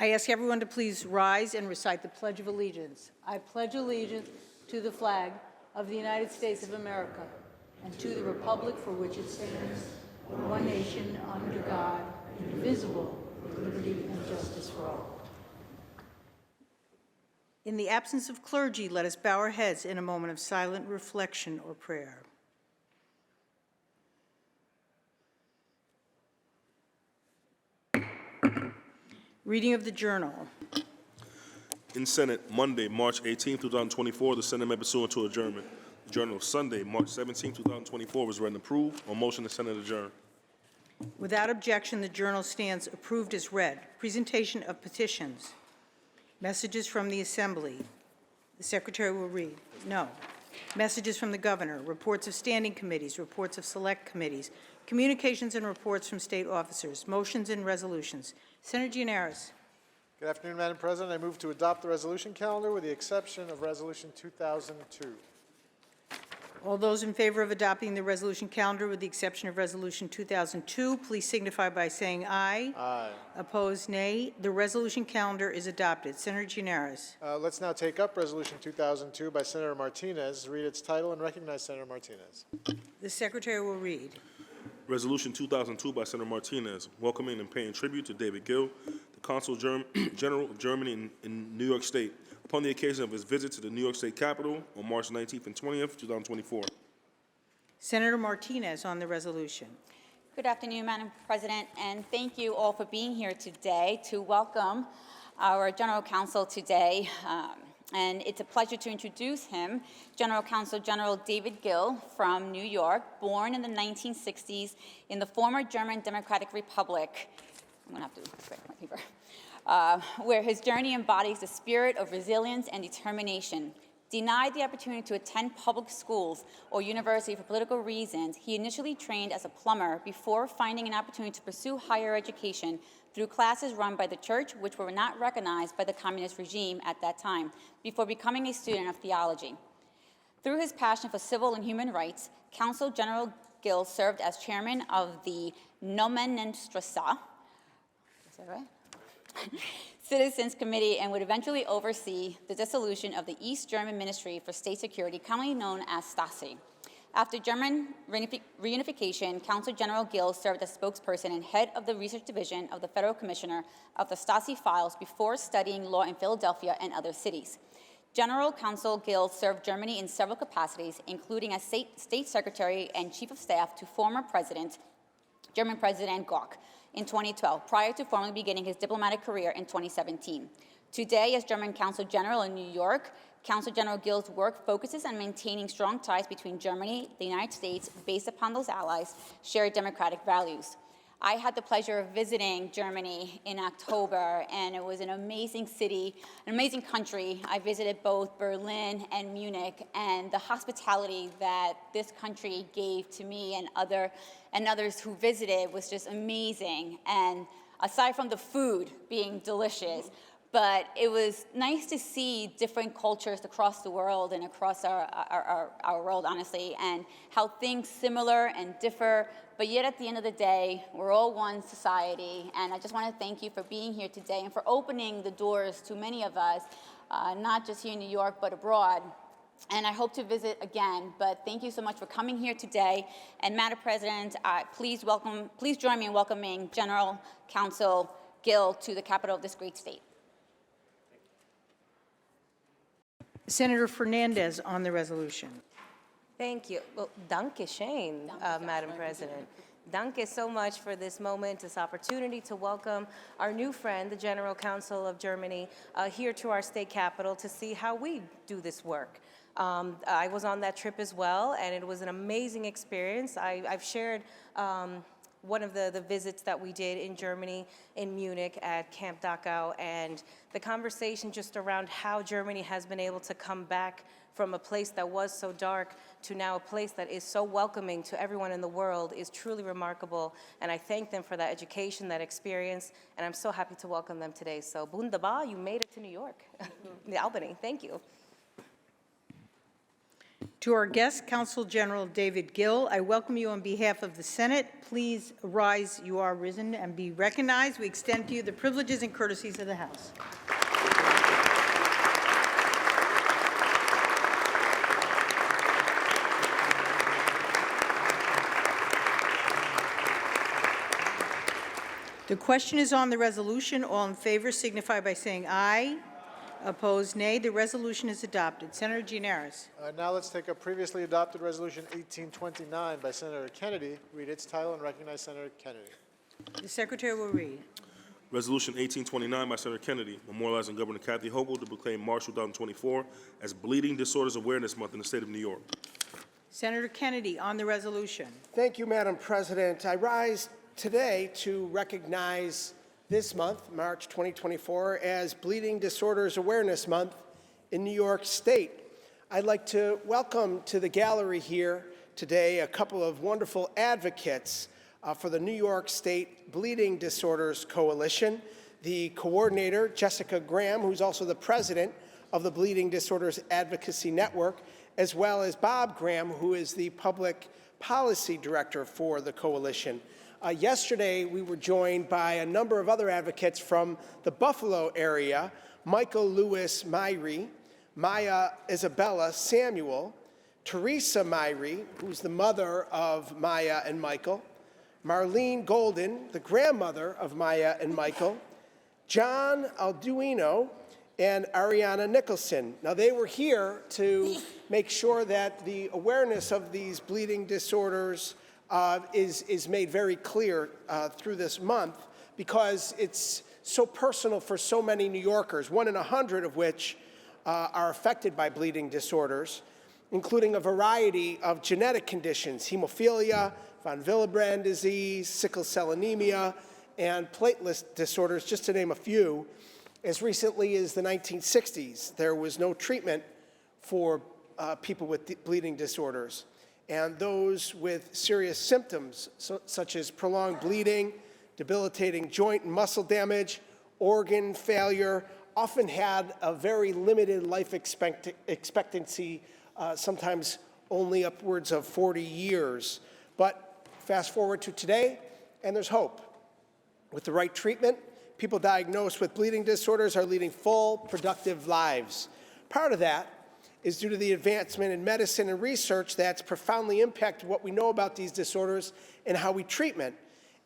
I ask everyone to please rise and recite the Pledge of Allegiance. I pledge allegiance to the flag of the United States of America and to the republic for which it stands, one nation under God, indivisible, with liberty and justice for all. In the absence of clergy, let us bow our heads in a moment of silent reflection or prayer. Reading of the Journal. In Senate, Monday, March 18, 2024, the Senate met pursuant to adjournment. The Journal of Sunday, March 17, 2024, was read and approved. On motion, the Senate adjourned. Without objection, the Journal stands approved as read. Presentation of petitions. Messages from the Assembly. The Secretary will read. No. Messages from the Governor. Reports of standing committees. Reports of select committees. Communications and reports from state officers. Motions and resolutions. Senator Gianaris. Good afternoon, Madam President. I move to adopt the resolution calendar with the exception of Resolution 2002. All those in favor of adopting the resolution calendar with the exception of Resolution 2002, please signify by saying aye. Aye. Opposed, nay. The resolution calendar is adopted. Senator Gianaris. Let's now take up Resolution 2002 by Senator Martinez. Read its title and recognize Senator Martinez. The Secretary will read. Resolution 2002 by Senator Martinez, welcoming and paying tribute to David Gill, the Consul General of Germany in New York State, upon the occasion of his visit to the New York State Capitol on March 19th and 20th, 2024. Senator Martinez on the resolution. Good afternoon, Madam President, and thank you all for being here today to welcome our General Counsel today. And it's a pleasure to introduce him, General Counsel General David Gill from New York, born in the 1960s in the former German Democratic Republic. I'm going to have to correct my paper. Where his journey embodies the spirit of resilience and determination. Denied the opportunity to attend public schools or university for political reasons, he initially trained as a plumber before finding an opportunity to pursue higher education through classes run by the church, which were not recognized by the communist regime at that time, before becoming a student of theology. Through his passion for civil and human rights, Consul General Gill served as chairman of the Nomenenstrasse, is that right? Citizens Committee, and would eventually oversee the dissolution of the East German Ministry for State Security, commonly known as Stasi. After German reunification, Consul General Gill served as spokesperson and head of the research division of the Federal Commissioner of the Stasi files before studying law in Philadelphia and other cities. General Consul Gill served Germany in several capacities, including as State Secretary and Chief of Staff to former German President Gauck in 2012, prior to formally beginning his diplomatic career in 2017. Today, as German Consul General in New York, Consul General Gill's work focuses on maintaining strong ties between Germany and the United States based upon those allies' shared democratic values. I had the pleasure of visiting Germany in October, and it was an amazing city, an amazing country. I visited both Berlin and Munich, and the hospitality that this country gave to me and others who visited was just amazing. And aside from the food being delicious, but it was nice to see different cultures across the world and across our world, honestly, and how things similar and differ, but yet at the end of the day, we're all one society. And I just want to thank you for being here today and for opening the doors to many of us, not just here in New York, but abroad. And I hope to visit again, but thank you so much for coming here today. And Madam President, please join me in welcoming General Counsel Gill to the capital of this great state. Senator Fernandez on the resolution. Thank you. Well, danke schön, Madam President. Danke so much for this moment, this opportunity to welcome our new friend, the General Counsel of Germany, here to our state capital to see how we do this work. I was on that trip as well, and it was an amazing experience. I've shared one of the visits that we did in Germany, in Munich at Camp Dachau, and the conversation just around how Germany has been able to come back from a place that was so dark to now a place that is so welcoming to everyone in the world is truly remarkable. And I thank them for that education, that experience, and I'm so happy to welcome them today. So, wunderbar, you made it to New York, Albany. Thank you. To our guest, Consul General David Gill, I welcome you on behalf of the Senate. Please rise. You are risen and be recognized. We extend to you the privileges and courtesies of the House. The question is on the resolution. All in favor signify by saying aye. Opposed, nay. The resolution is adopted. Senator Gianaris. Now let's take up previously adopted Resolution 1829 by Senator Kennedy, read its title, and recognize Senator Kennedy. The Secretary will read. Resolution 1829 by Senator Kennedy, memorializing Governor Kathy Hochul to proclaim March 2024 as Bleeding Disorders Awareness Month in the state of New York. Senator Kennedy on the resolution. Thank you, Madam President. I rise today to recognize this month, March 2024, as Bleeding Disorders Awareness Month in New York State. I'd like to welcome to the gallery here today a couple of wonderful advocates for the New York State Bleeding Disorders Coalition. The coordinator, Jessica Graham, who's also the president of the Bleeding Disorders Advocacy Network, as well as Bob Graham, who is the public policy director for the coalition. Yesterday, we were joined by a number of other advocates from the Buffalo area, Michael Lewis Myrie, Maya Isabella Samuel, Teresa Myrie, who's the mother of Maya and Michael, Marlene Golden, the grandmother of Maya and Michael, John Alduino, and Ariana Nicholson. Now, they were here to make sure that the awareness of these bleeding disorders is made very clear through this month, because it's so personal for so many New Yorkers, 1 in 100 of which are affected by bleeding disorders, including a variety of genetic conditions: hemophilia, von Willebrand disease, sickle cell anemia, and platelet disorders, just to name a few. As recently as the 1960s, there was no treatment for people with bleeding disorders. And those with serious symptoms, such as prolonged bleeding, debilitating joint and muscle damage, organ failure, often had a very limited life expectancy, sometimes only upwards of 40 years. But fast forward to today, and there's hope. With the right treatment, people diagnosed with bleeding disorders are leading full, productive lives. Part of that is due to the advancement in medicine and research that's profoundly impacted what we know about these disorders and how we treatment.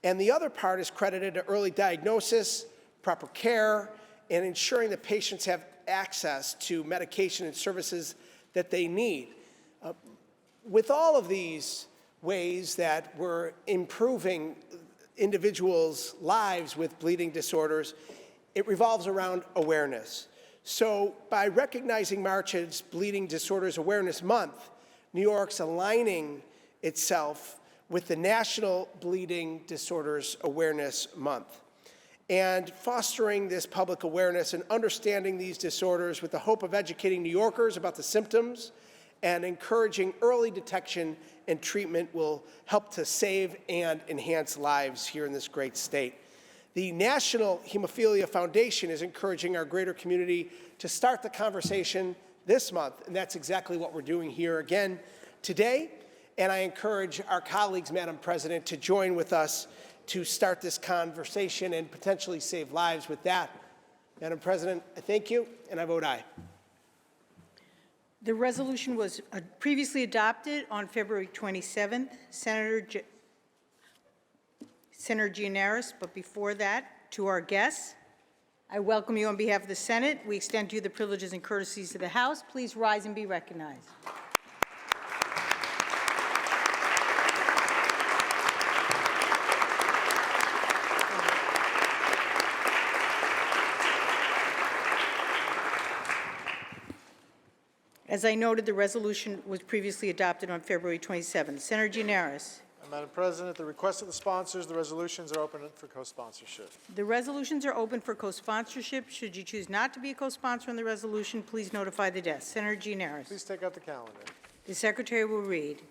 And the other part is credited to early diagnosis, proper care, and ensuring that patients have access to medication and services that they need. With all of these ways that we're improving individuals' lives with bleeding disorders, it revolves around awareness. So by recognizing March as Bleeding Disorders Awareness Month, New York's aligning itself with the National Bleeding Disorders Awareness Month and fostering this public awareness and understanding these disorders with the hope of educating New Yorkers about the symptoms and encouraging early detection and treatment will help to save and enhance lives here in this great state. The National Hemophilia Foundation is encouraging our greater community to start the conversation this month, and that's exactly what we're doing here again today. And I encourage our colleagues, Madam President, to join with us to start this conversation and potentially save lives with that. Madam President, I thank you, and I vote aye. The resolution was previously adopted on February 27th. Senator Gianaris, but before that, to our guests, I welcome you on behalf of the Senate. We extend to you the privileges and courtesies of the House. Please rise and be recognized. As I noted, the resolution was previously adopted on February 27th. Senator Gianaris. Madam President, at the request of the sponsors, the resolutions are open for co-sponsorship. The resolutions are open for co-sponsorship. Should you choose not to be a co-sponsor on the resolution, please notify the desk. Senator Gianaris. Please take out the calendar. The Secretary will read.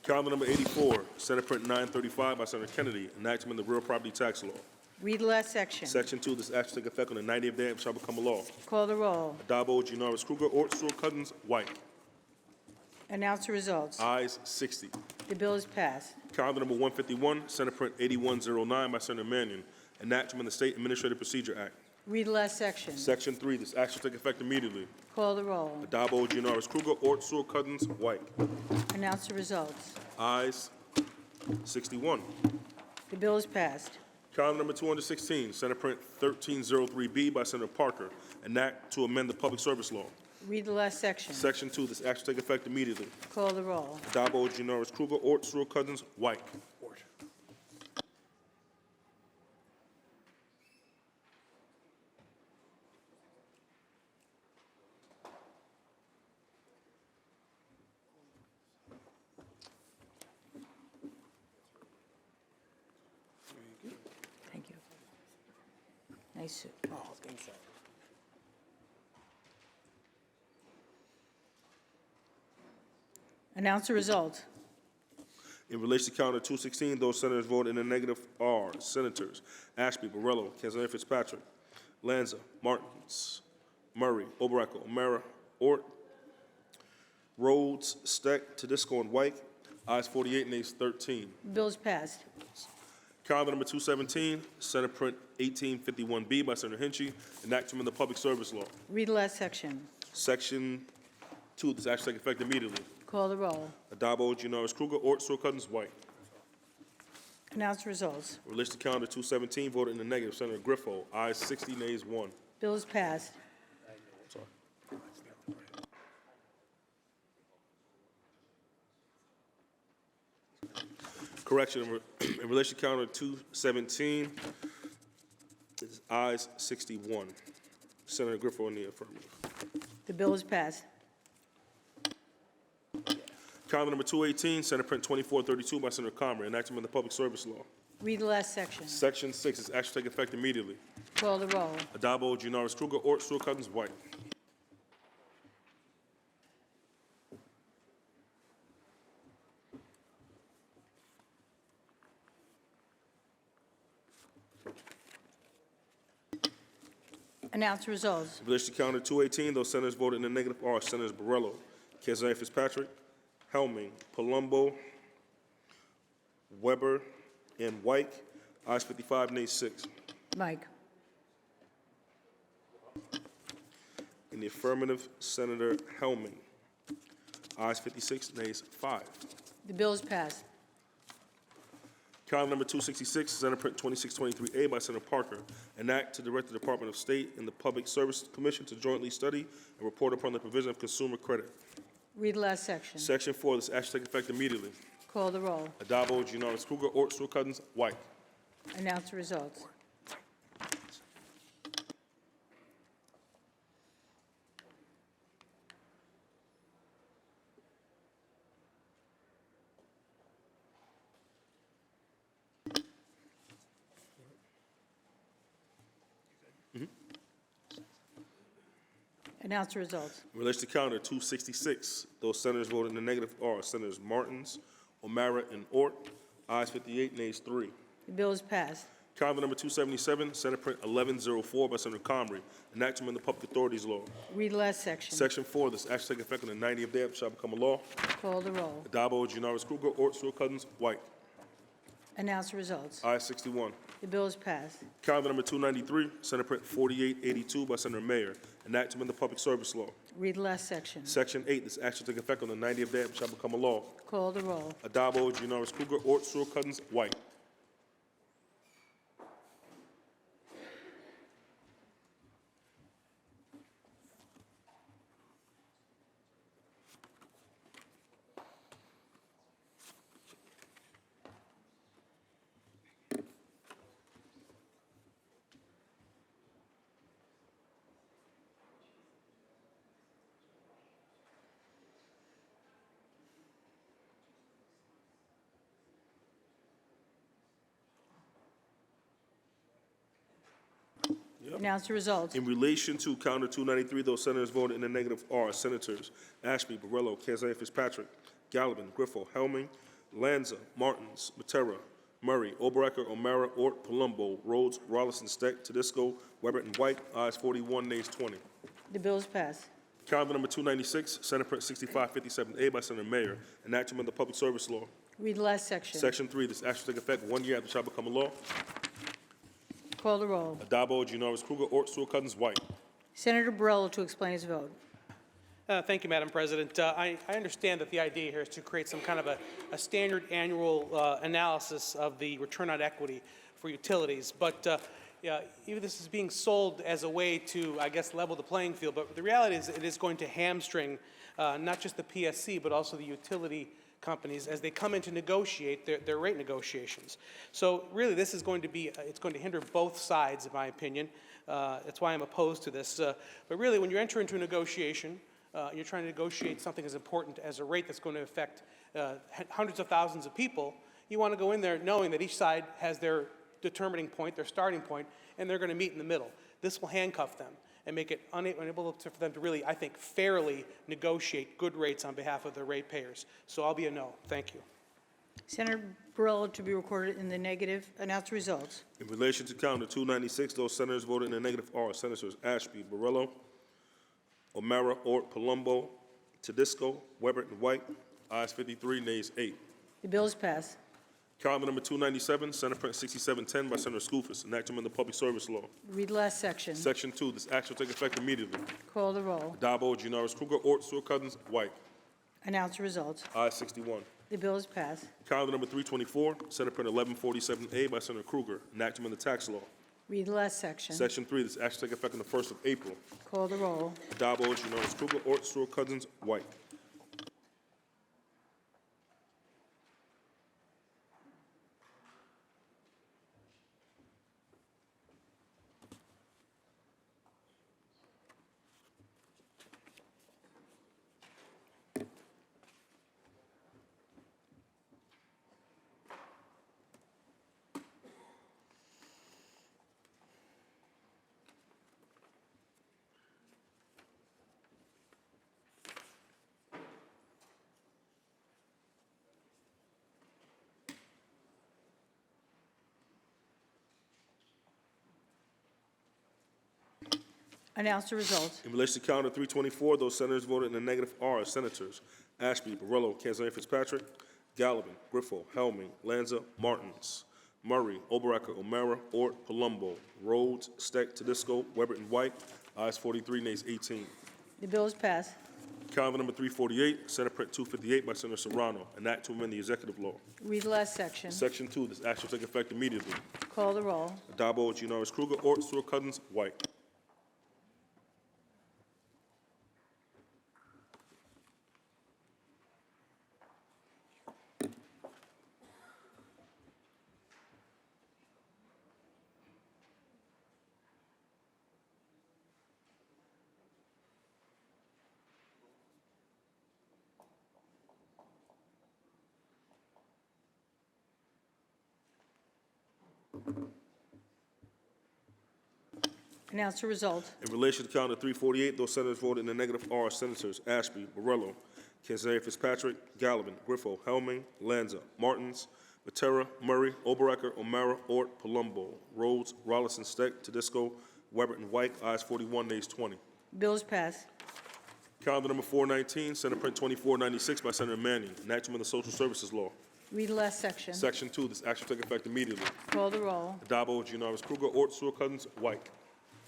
Calendar number 84, Senate Print 935 by Senator Kennedy, enactment of the real property tax law. Read the last section. Section 2, this act shall take effect on the 90th day and shall become a law. Call the roll. Addabbo, Giannaris Kruger, Ort, Stewart Cousins, White. Announce the results. Ayes 60. The bill is passed. Calendar number 151, Senate Print 8109 by Senator Mannion, an act to amend the State Administrative Procedure Act. Read the last section. Section 3, this act shall take effect immediately. Call the roll. Addabbo, Giannaris Kruger, Ort, Stewart Cousins, White. Announce the results. Ayes 61. The bill is passed. Calendar number 216, Senate Print 1303B by Senator Parker, an act to amend the Public Service Law. Read the last section. Section 2, this act shall take effect immediately. Call the roll. Addabbo, Giannaris Kruger, Ort, Stewart Cousins, White. Thank you. Nice suit. Announce the result. In relation to Calendar 216, those senators voted in the negative are Senators Ashby, Borrello, Cazalet Fitzpatrick, Lanza, Martins, Murray, Oberackel, O'Mara, Ort, Rhodes, Steck, Tedisco, and White. Ayes 48, nays 13. The bill is passed. Calendar number 217, Senate Print 1851B by Senator Hinchey, an act to amend the Public Service Law. Read the last section. Section 2, this act shall take effect immediately. Call the roll. Addabbo, Giannaris Kruger, Ort, Stewart Cousins, White. Announce the results. In relation to Calendar 217, voted in the negative, Senator Griffo. Ayes 60, nays 1. Bill is passed. Sorry. Correction, in relation to Calendar 217, it's ayes 61. Senator Griffo in the affirmative. The bill is passed. Calendar number 218, Senate Print 2432 by Senator Comrie, enactment of the Public Service Law. Read the last section. Section 6 is action to take effect immediately. Call the roll. Addabbo, Giannaris Kruger, Ort, Stewart Cousins, White. Announce the results. In relation to Calendar 218, those senators voted in the negative are Senators Borrello, Cazalet Fitzpatrick, Helming, Palumbo, Weber, and White. Ayes 55, nays 6. Mike. In the affirmative, Senator Helming. Ayes 56, nays 5. The bill is passed. Calendar number 266, Senate Print 2623A by Senator Parker, an act to direct the Department of State and the Public Service Commission to jointly study and report upon the provision of consumer credit. Read the last section. Section 4, this act shall take effect immediately. Call the roll. Addabbo, Giannaris Kruger, Ort, Stewart Cousins, White. Announce the results. Announce the results. In relation to Calendar 266, those senators voted in the negative are Senators Martins, O'Mara, and Ort. Ayes 58, nays 3. The bill is passed. Calendar number 277, Senate Print 1104 by Senator Comrie, an act to amend the Public Authorities Law. Read the last section. Section 4, this act shall take effect on the 90th day and shall become a law. Call the roll. Addabbo, Giannaris Kruger, Ort, Stewart Cousins, White. Announce the results. Ayes 61. The bill is passed. Calendar number 293, Senate Print 4882 by Senator Mayer, an act to amend the Public Service Law. Read the last section. Section 8, this act shall take effect on the 90th day and shall become a law. Call the roll. Addabbo, Giannaris Kruger, Ort, Stewart Cousins, White. Announce the results. In relation to Calendar 293, those senators voted in the negative are Senators Ashby, Borrello, Cazalet Fitzpatrick, Gallivan, Griffo, Helming, Lanza, Martins, Matera, Murray, Oberacker, O'Mara, Ort, Palumbo, Rhodes, Rolison, Steck, Tedisco, Weber, and White. Ayes 41, nays 20. The bill is passed. Calendar number 296, Senate Print 6557A by Senator Mayer, enactment of the Public Service Law. Read the last section. Section 3, this act shall take effect 1 year after it shall become a law. Call the roll. Adabo, Gianaris Kruger, Ort, Stewart Cousins, White. Senator Borrello to explain his vote. Thank you, Madam President. I understand that the idea here is to create some kind of a standard annual analysis of the return on equity for utilities. But yeah, even this is being sold as a way to, I guess, level the playing field. But the reality is it is going to hamstring not just the PSC, but also the utility companies as they come in to negotiate their rate negotiations. So really, this is going to be, it's going to hinder both sides, in my opinion. That's why I'm opposed to this. But really, when you enter into a negotiation, you're trying to negotiate something as important as a rate that's going to affect hundreds of thousands of people. You want to go in there knowing that each side has their determining point, their starting point, and they're going to meet in the middle. This will handcuff them and make it unable for them to really, I think, fairly negotiate good rates on behalf of the ratepayers. So I'll be a no. Thank you. Senator Borrello to be recorded in the negative. Announce the results. In relation to calendar 296, those senators voted in the negative are Senators Ashby, Borrello, O'Mara, Ort, Palumbo, Tedisco, Weber, and White. Ayes 53, nays 8. The bill is passed. Calendar number 297, Senate Print 6710 by Senator Skoufis, enactment of the Public Service Law. Read the last section. Section 2, this act shall take effect immediately. Call the roll. Adabo, Gianaris Kruger, Ort, Stewart Cousins, White. Announce the results. Ayes 61. The bill is passed. Calendar number 324, Senate Print 1147A by Senator Kruger, enactment of the Tax Law. Read the last section. Section 3, this act shall take effect on the 1st of April. Call the roll. Adabo, Gianaris Kruger, Ort, Stewart Cousins, White. Announce the results. In relation to calendar 324, those senators voted in the negative are Senators Ashby, Borrello, Canzone Fitzpatrick, Gallivan, Griffo, Helming, Lanza, Martins, Murray, Oberacker, O'Mara, Ort, Palumbo, Rhodes, Steck, Tedisco, Weber, and White. Ayes 43, nays 18. The bill is passed. Calendar number 348, Senate Print 258 by Senator Serrano, an act to amend the executive law. Read the last section. Section 2, this act shall take effect immediately. Call the roll. Adabo, Gianaris Kruger, Ort, Stewart Cousins, White. Announce the result. In relation to calendar 348, those senators voted in the negative are Senators Ashby, Borrello, Canzone Fitzpatrick, Gallivan, Griffo, Helming, Lanza, Martins, Matera, Murray, Oberacker, O'Mara, Ort, Palumbo, Rhodes, Rolison, Steck, Tedisco, Weber, and White. Ayes 41, nays 20. Bill is passed. Calendar number 419, Senate Print 2496 by Senator Manning, enactment of the Social Services Law. Read the last section. Section 2, this act shall take effect immediately. Call the roll. Adabo, Gianaris Kruger, Ort, Stewart Cousins, White.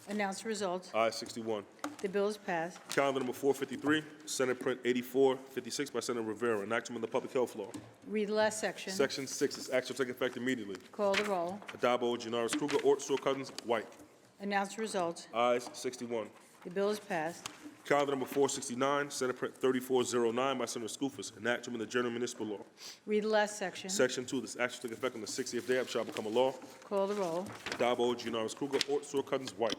Announce the results. Ayes 61. The bill is passed. Calendar number 453, Senate Print 8456 by Senator Rivera, enactment of the Public Health Law. Read the last section. Section 6, this act shall take effect immediately. Call the roll. Adabo, Gianaris Kruger, Ort, Stewart Cousins, White. Announce the results. Ayes 61. The bill is passed. Calendar number 469, Senate Print 3409 by Senator Skoufis, enactment of the General Municipal Law. Read the last section. Section 2, this act shall take effect on the 60th day after it shall become a law. Call the roll. Adabo, Gianaris Kruger, Ort, Stewart Cousins, White.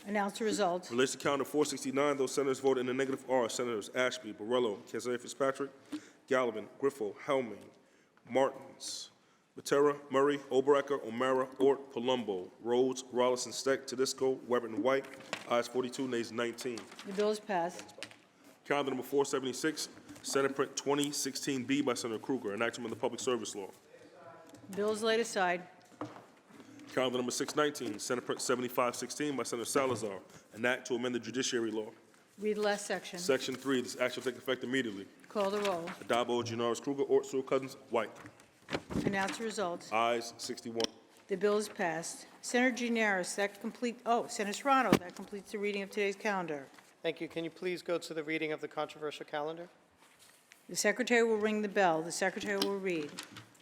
Announce the result. In relation to calendar 469, those senators voted in the negative are Senators Ashby, Borrello, Kazari Fitzpatrick, Gallivan, Griffo, Helming, Martins, Matera, Murray, Oberacker, O'Mara, Ort, Palumbo, Rhodes, Rollison, Steck, Tedisco, Weber, and White. Ayes 42, nays 19. The bill is passed. Calendar number 476, Senate Print 2016B by Senator Kruger, enactment of the Public Service Law. Bill is laid aside. Calendar number 619, Senate Print 7516 by Senator Salazar, an act to amend the judiciary law. Read the last section. Section 3, this act shall take effect immediately. Call the roll. Adabo, Janoris, Kruger, Ort, Sewell, Cousins, White. Announce the result. Ayes 61. The bill is passed. Senator Gianaris, Senator Serrano, that completes the reading of today's calendar. Thank you. Can you please go to the reading of the controversial calendar? The Secretary will ring the bell. The Secretary will read.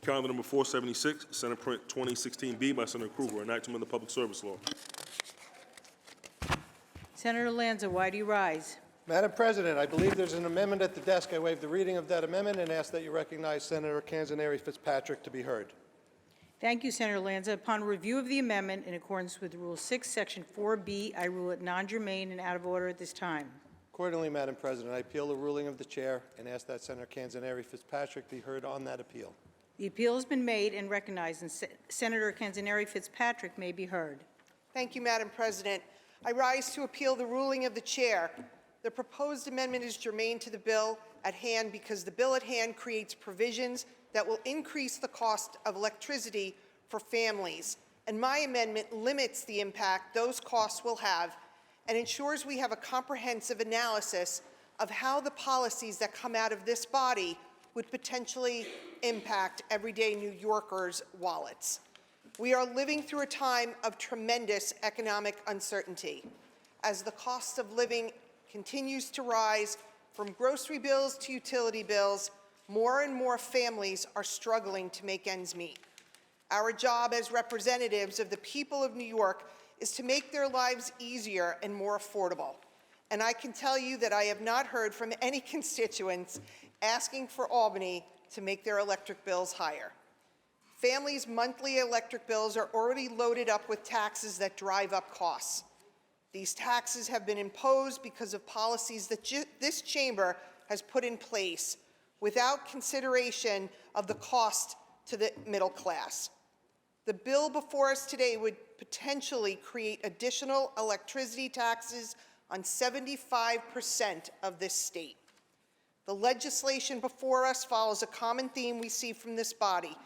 Calendar number 476, Senate Print 2016B by Senator Kruger, enactment of the Public Service Law. Senator Lanza, why do you rise? Madam President, I believe there's an amendment at the desk. I waive the reading of that amendment and ask that you recognize Senator Canzaneri Fitzpatrick to be heard. Thank you, Senator Lanza. Upon review of the amendment in accordance with Rule 6, Section 4B, I rule it non-germane and out of order at this time. Accordingly, Madam President, I appeal the ruling of the chair and ask that Senator Canzaneri Fitzpatrick be heard on that appeal. The appeal has been made and recognized, and Senator Canzaneri Fitzpatrick may be heard. Thank you, Madam President. I rise to appeal the ruling of the chair. The proposed amendment is germane to the bill at hand because the bill at hand creates provisions that will increase the cost of electricity for families. And my amendment limits the impact those costs will have and ensures we have a comprehensive analysis of how the policies that come out of this body would potentially impact everyday New Yorkers' wallets. We are living through a time of tremendous economic uncertainty. As the cost of living continues to rise, from grocery bills to utility bills, more and more families are struggling to make ends meet. Our job as representatives of the people of New York is to make their lives easier and more affordable. And I can tell you that I have not heard from any constituents asking for Albany to make their electric bills higher. Families' monthly electric bills are already loaded up with taxes that drive up costs. These taxes have been imposed because of policies that this chamber has put in place without consideration of the cost to the middle class. The bill before us today would potentially create additional electricity taxes on 75% of this state. The legislation before us follows a common theme we see from this body,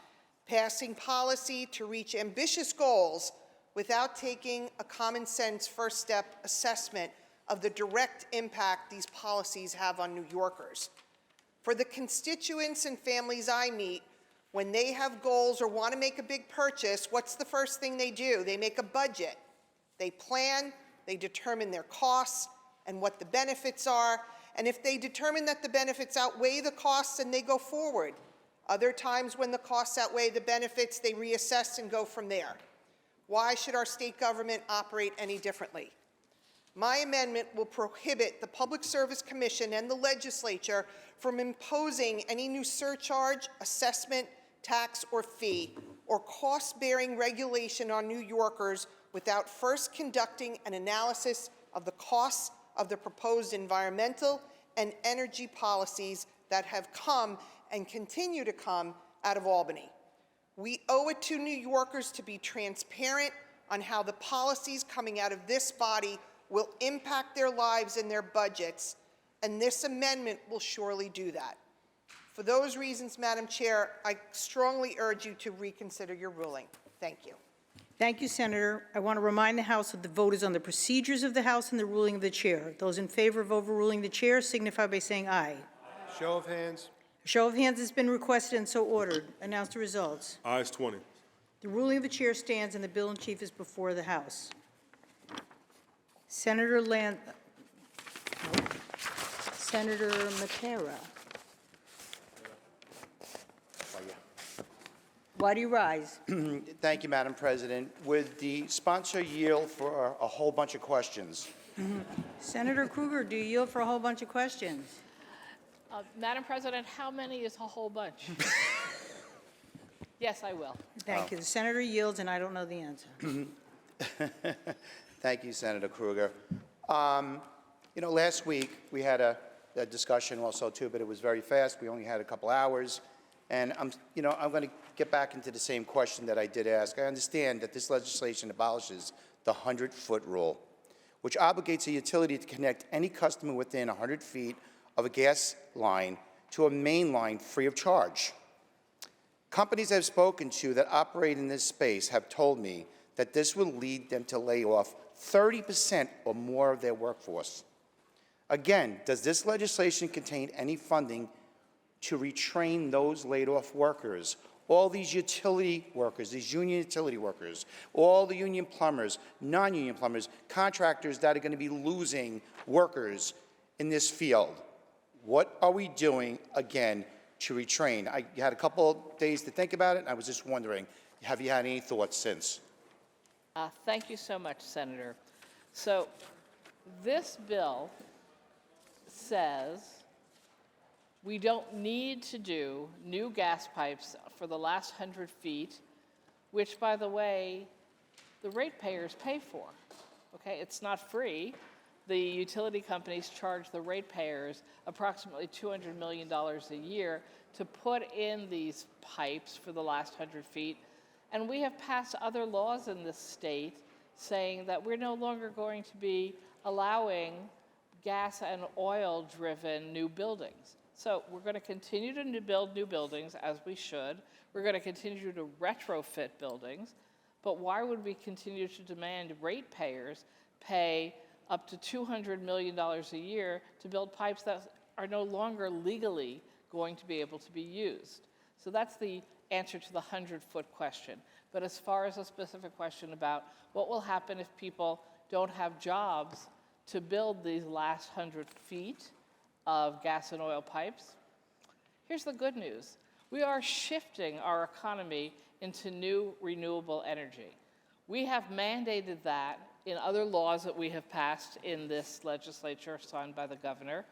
passing policy to reach ambitious goals without taking a common-sense first-step assessment of the direct impact these policies have on New Yorkers. For the constituents and families I meet, when they have goals or want to make a big purchase, what's the first thing they do? They make a budget. They plan, they determine their costs and what the benefits are, and if they determine that the benefits outweigh the costs, then they go forward. Other times when the costs outweigh the benefits, they reassess and go from there. Why should our state government operate any differently? My amendment will prohibit the Public Service Commission and the legislature from imposing any new surcharge, assessment, tax, or fee, or cost-bearing regulation on New Yorkers without first conducting an analysis of the costs of the proposed environmental and energy policies that have come and continue to come out of Albany. We owe it to New Yorkers to be transparent on how the policies coming out of this body will impact their lives and their budgets, and this amendment will surely do that. For those reasons, Madam Chair, I strongly urge you to reconsider your ruling. Thank you. Thank you, Senator. I want to remind the House that the vote is on the procedures of the House and the ruling of the chair. Those in favor of overruling the chair signify by saying aye. Show of hands. A show of hands has been requested and so ordered. Announce the results. Ayes 20. The ruling of the chair stands and the bill in chief is before the House. Senator Matera. Why do you rise? Thank you, Madam President. Would the sponsor yield for a whole bunch of questions? Senator Kruger, do you yield for a whole bunch of questions? Madam President, how many is a whole bunch? Yes, I will. Thank you. The senator yields, and I don't know the answer. Thank you, Senator Kruger. You know, last week, we had a discussion also, too, but it was very fast. We only had a couple hours. And I'm going to get back into the same question that I did ask. I understand that this legislation abolishes the 100-foot rule, which obligates a utility to connect any customer within 100 feet of a gas line to a main line free of charge. Companies I've spoken to that operate in this space have told me that this will lead them to lay off 30% or more of their workforce. Again, does this legislation contain any funding to retrain those laid-off workers? All these utility workers, these union utility workers, all the union plumbers, non-union plumbers, contractors that are going to be losing workers in this field. What are we doing, again, to retrain? I had a couple days to think about it, and I was just wondering, have you had any thoughts since? Thank you so much, Senator. So this bill says we don't need to do new gas pipes for the last 100 feet, which, by the way, the ratepayers pay for. Okay, it's not free. The utility companies charge the ratepayers approximately $200 million a year to put in these pipes for the last 100 feet. And we have passed other laws in this state saying that we're no longer going to be allowing gas and oil-driven new buildings. So we're going to continue to build new buildings, as we should. We're going to continue to retrofit buildings. But why would we continue to demand ratepayers pay up to $200 million a year to build pipes that are no longer legally going to be able to be used? So that's the answer to the 100-foot question. But as far as a specific question about what will happen if people don't have jobs to build these last 100 feet of gas and oil pipes, here's the good news. We are shifting our economy into new renewable energy. We have mandated that in other laws that we have passed in this legislature signed by the governor.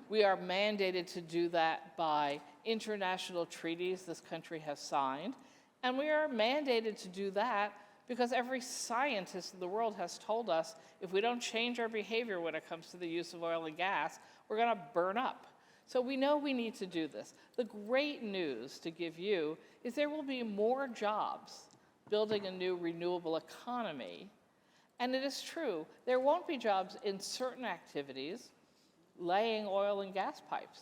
We are mandated to do that by international treaties this country has signed. And we are mandated to do that because every scientist in the world has told us if we don't change our behavior when it comes to the use of oil and gas, we're going to burn up. So we know we need to do this. The great news to give you is there will be more jobs building a new renewable economy. And it is true, there won't be jobs in certain activities, laying oil and gas pipes.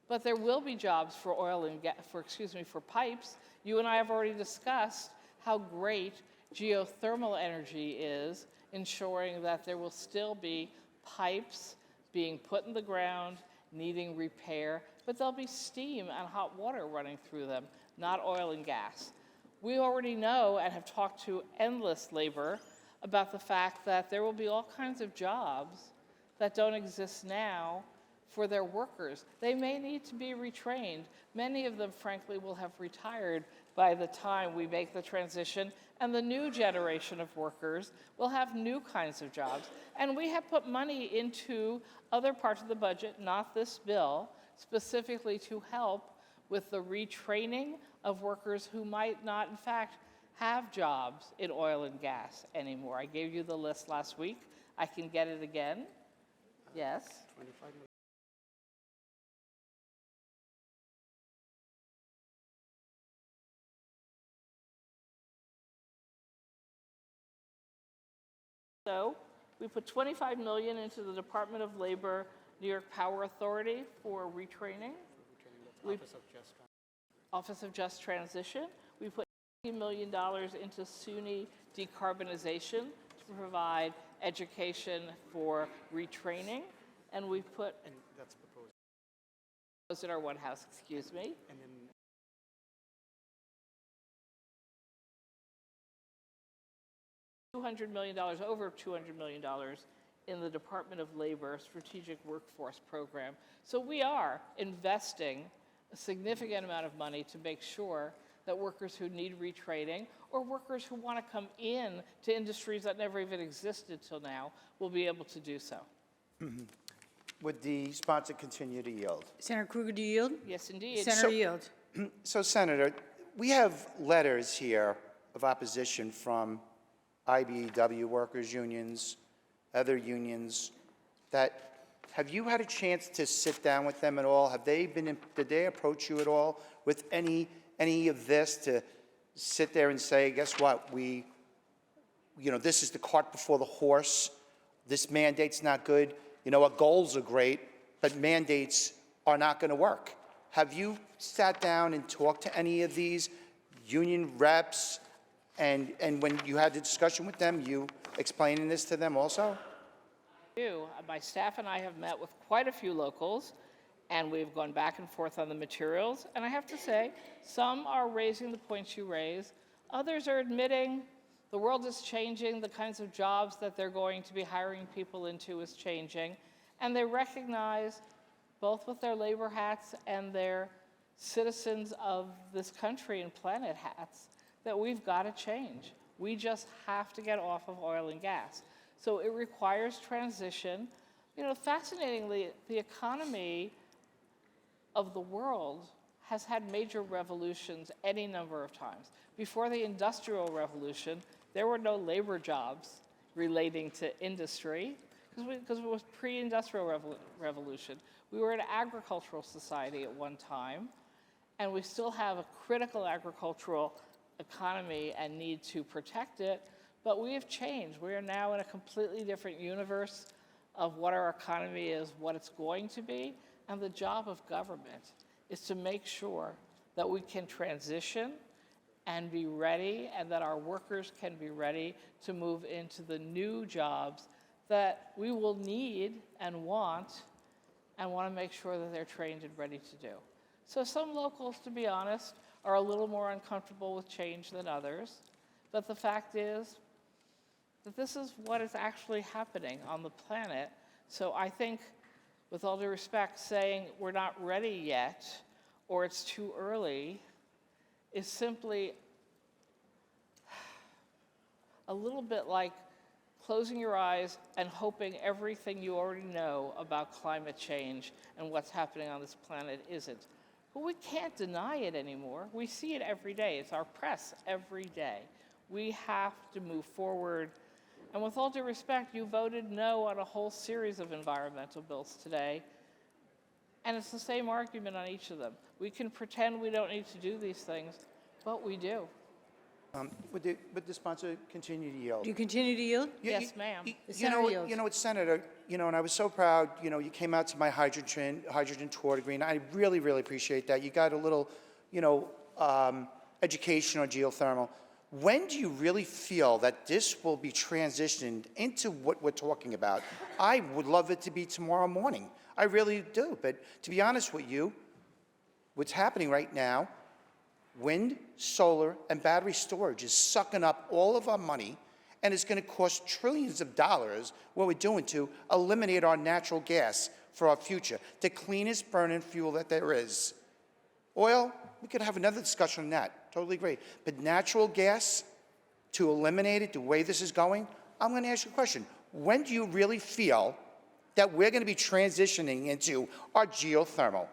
But there will be jobs for for pipes. You and I have already discussed how great geothermal energy is, ensuring that there will still be pipes being put in the ground, needing repair, but there'll be steam and hot water running through them, not oil and gas. We already know and have talked to endless labor about the fact that there will be all kinds of jobs that don't exist now for their workers. They may need to be retrained. Many of them, frankly, will have retired by the time we make the transition, and the new generation of workers will have new kinds of jobs. And we have put money into other parts of the budget, not this bill, specifically to help with the retraining of workers who might not, in fact, have jobs in oil and gas anymore. I gave you the list last week. I can get it again. Yes? 25 million. So we put $25 million into the Department of Labor, New York Power Authority for retraining. Office of Just Transition. We put $80 million into SUNY decarbonization to provide education for retraining. And we put, and that's proposed in our One House, excuse me. And then $200 million, over $200 million in the Department of Labor Strategic Workforce Program. So we are investing a significant amount of money to make sure that workers who need retraining or workers who want to come in to industries that never even existed till now will be able to do so. Would the sponsor continue to yield? Senator Kruger, do you yield? Yes, indeed. Senator yield. So, Senator, we have letters here of opposition from IBEW workers' unions, other unions, have you had a chance to sit down with them at all? Did they approach you at all with any of this to sit there and say, guess what, this is the cart before the horse, this mandate's not good, our goals are great, but mandates are not going to work. Have you sat down and talked to any of these union reps, and when you had the discussion with them, you explaining this to them also? My staff and I have met with quite a few locals, and we've gone back and forth on the materials. And I have to say, some are raising the points you raise. Others are admitting the world is changing, the kinds of jobs that they're going to be hiring people into is changing. And they recognize, both with their labor hats and their citizens of this country and planet hats, that we've got to change. We just have to get off of oil and gas. So it requires transition. Fascinatingly, the economy of the world has had major revolutions any number of times. Before the Industrial Revolution, there were no labor jobs relating to industry because it was pre-industrial revolution. We were an agricultural society at one time, and we still have a critical agricultural economy and need to protect it. But we have changed. We are now in a completely different universe of what our economy is, what it's going to be, and the job of government is to make sure that we can transition and be ready, and that our workers can be ready to move into the new jobs that we will need and want to make sure that they're trained and ready to do. So some locals, to be honest, are a little more uncomfortable with change than others, but the fact is that this is what is actually happening on the planet. So I think, with all due respect, saying we're not ready yet or it's too early is simply a little bit like closing your eyes and hoping everything you already know about climate change and what's happening on this planet isn't. But we can't deny it anymore. We see it every day. It's our press every day. We have to move forward. And with all due respect, you voted no on a whole series of environmental bills today, and it's the same argument on each of them. We can pretend we don't need to do these things, but we do. Would the sponsor continue to yield? Do you continue to yield? Yes, ma'am. The senator yields. Senator, and I was so proud, you came out to my hydrogen tour to Green. I really, really appreciate that. You got a little, education on geothermal. When do you really feel that this will be transitioned into what we're talking about? I would love it to be tomorrow morning. I really do. But to be honest with you, what's happening right now, wind, solar, and battery storage is sucking up all of our money, and it's going to cost trillions of dollars, what we're doing to eliminate our natural gas for our future, the cleanest burning fuel that there is. Oil, we could have another discussion on that, totally agree. But natural gas, to eliminate it the way this is going, I'm going to ask you a question. When do you really feel that we're going to be transitioning into our geothermal,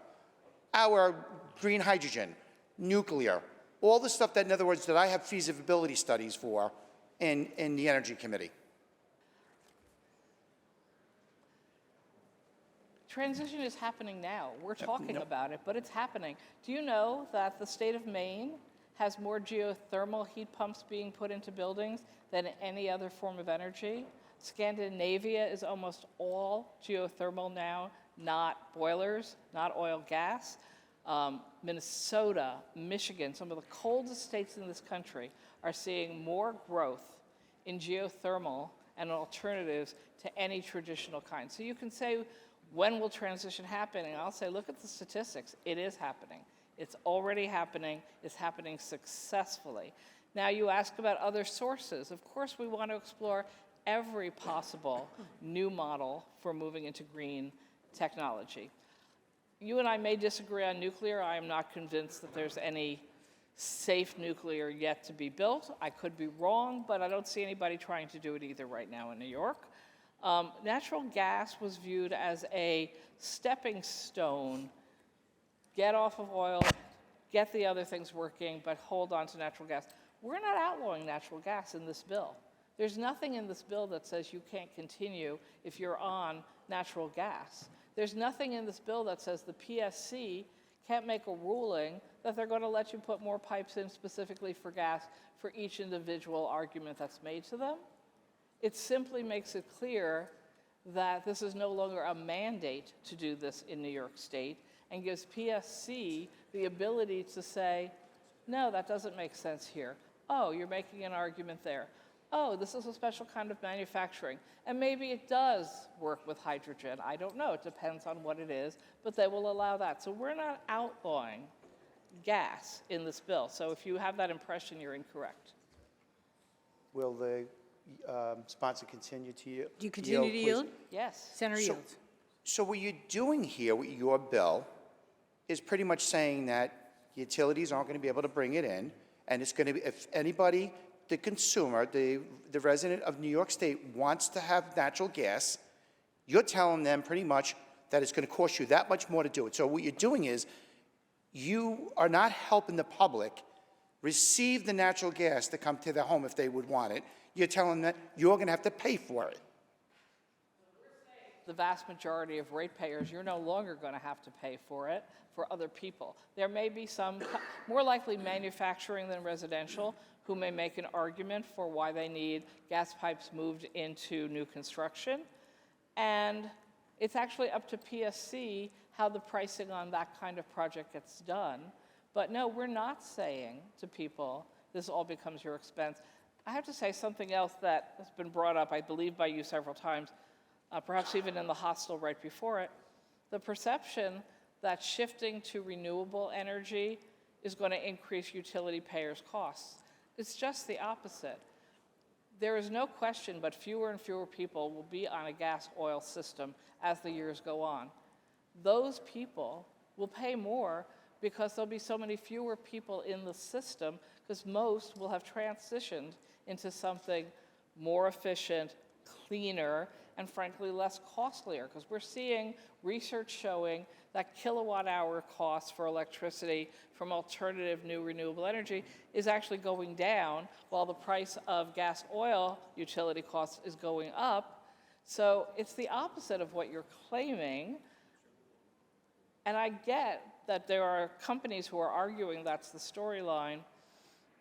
our green hydrogen, nuclear, all the stuff that, in other words, that I have feasibility studies for in the Energy Committee? Transition is happening now. We're talking about it, but it's happening. Do you know that the state of Maine has more geothermal heat pumps being put into buildings than any other form of energy? Scandinavia is almost all geothermal now, not boilers, not oil gas. Minnesota, Michigan, some of the coldest states in this country are seeing more growth in geothermal and alternatives to any traditional kind. So you can say, when will transition happen? And I'll say, look at the statistics. It is happening. It's already happening. It's happening successfully. Now you ask about other sources. Of course, we want to explore every possible new model for moving into green technology. You and I may disagree on nuclear. I am not convinced that there's any safe nuclear yet to be built. I could be wrong, but I don't see anybody trying to do it either right now in New York. Natural gas was viewed as a stepping stone. Get off of oil, get the other things working, but hold on to natural gas. We're not outlawing natural gas in this bill. There's nothing in this bill that says you can't continue if you're on natural gas. There's nothing in this bill that says the PSC can't make a ruling that they're going to let you put more pipes in specifically for gas for each individual argument that's made to them. It simply makes it clear that this is no longer a mandate to do this in New York State and gives PSC the ability to say, no, that doesn't make sense here. Oh, you're making an argument there. Oh, this is a special kind of manufacturing. And maybe it does work with hydrogen. I don't know. It depends on what it is, but they will allow that. So we're not outlawing gas in this bill. So if you have that impression, you're incorrect. Will the sponsor continue to yield? Do you continue to please? yield? Yes. Senator So- Yields. So what you're doing here with your bill is pretty much saying that utilities aren't going to be able to bring it in, and it's going to be, if anybody, the consumer, the resident of New York State wants to have natural gas, you're telling them pretty much that it's going to cost you that much more to do it. So what you're doing is you are not helping the public receive the natural gas to come to their home if they would want it. You're telling them that you're going to have to pay for it. The vast majority of ratepayers, you're no longer going to have to pay for it for other people. There may be some, more likely manufacturing than residential, who may make an argument for why they need gas pipes moved into new construction. And it's actually up to PSC how the pricing on that kind of project gets done. But no, we're not saying to people, this all becomes your expense. I have to say something else that has been brought up, I believe, by you several times, perhaps even in the hostel right before it, the perception that shifting to renewable energy is going to increase utility payers' costs. It's just the opposite. There is no question, but fewer and fewer people will be on a gas-oil system as the years go on. Those people will pay more because there'll be so many fewer people in the system, because most will have transitioned into something more efficient, cleaner, and frankly less costlier, because we're seeing research showing that kilowatt-hour costs for electricity from alternative new renewable energy is actually going down, while the price of gas oil utility costs is going up. So it's the opposite of what you're claiming. And I get that there are companies who are arguing that's the storyline,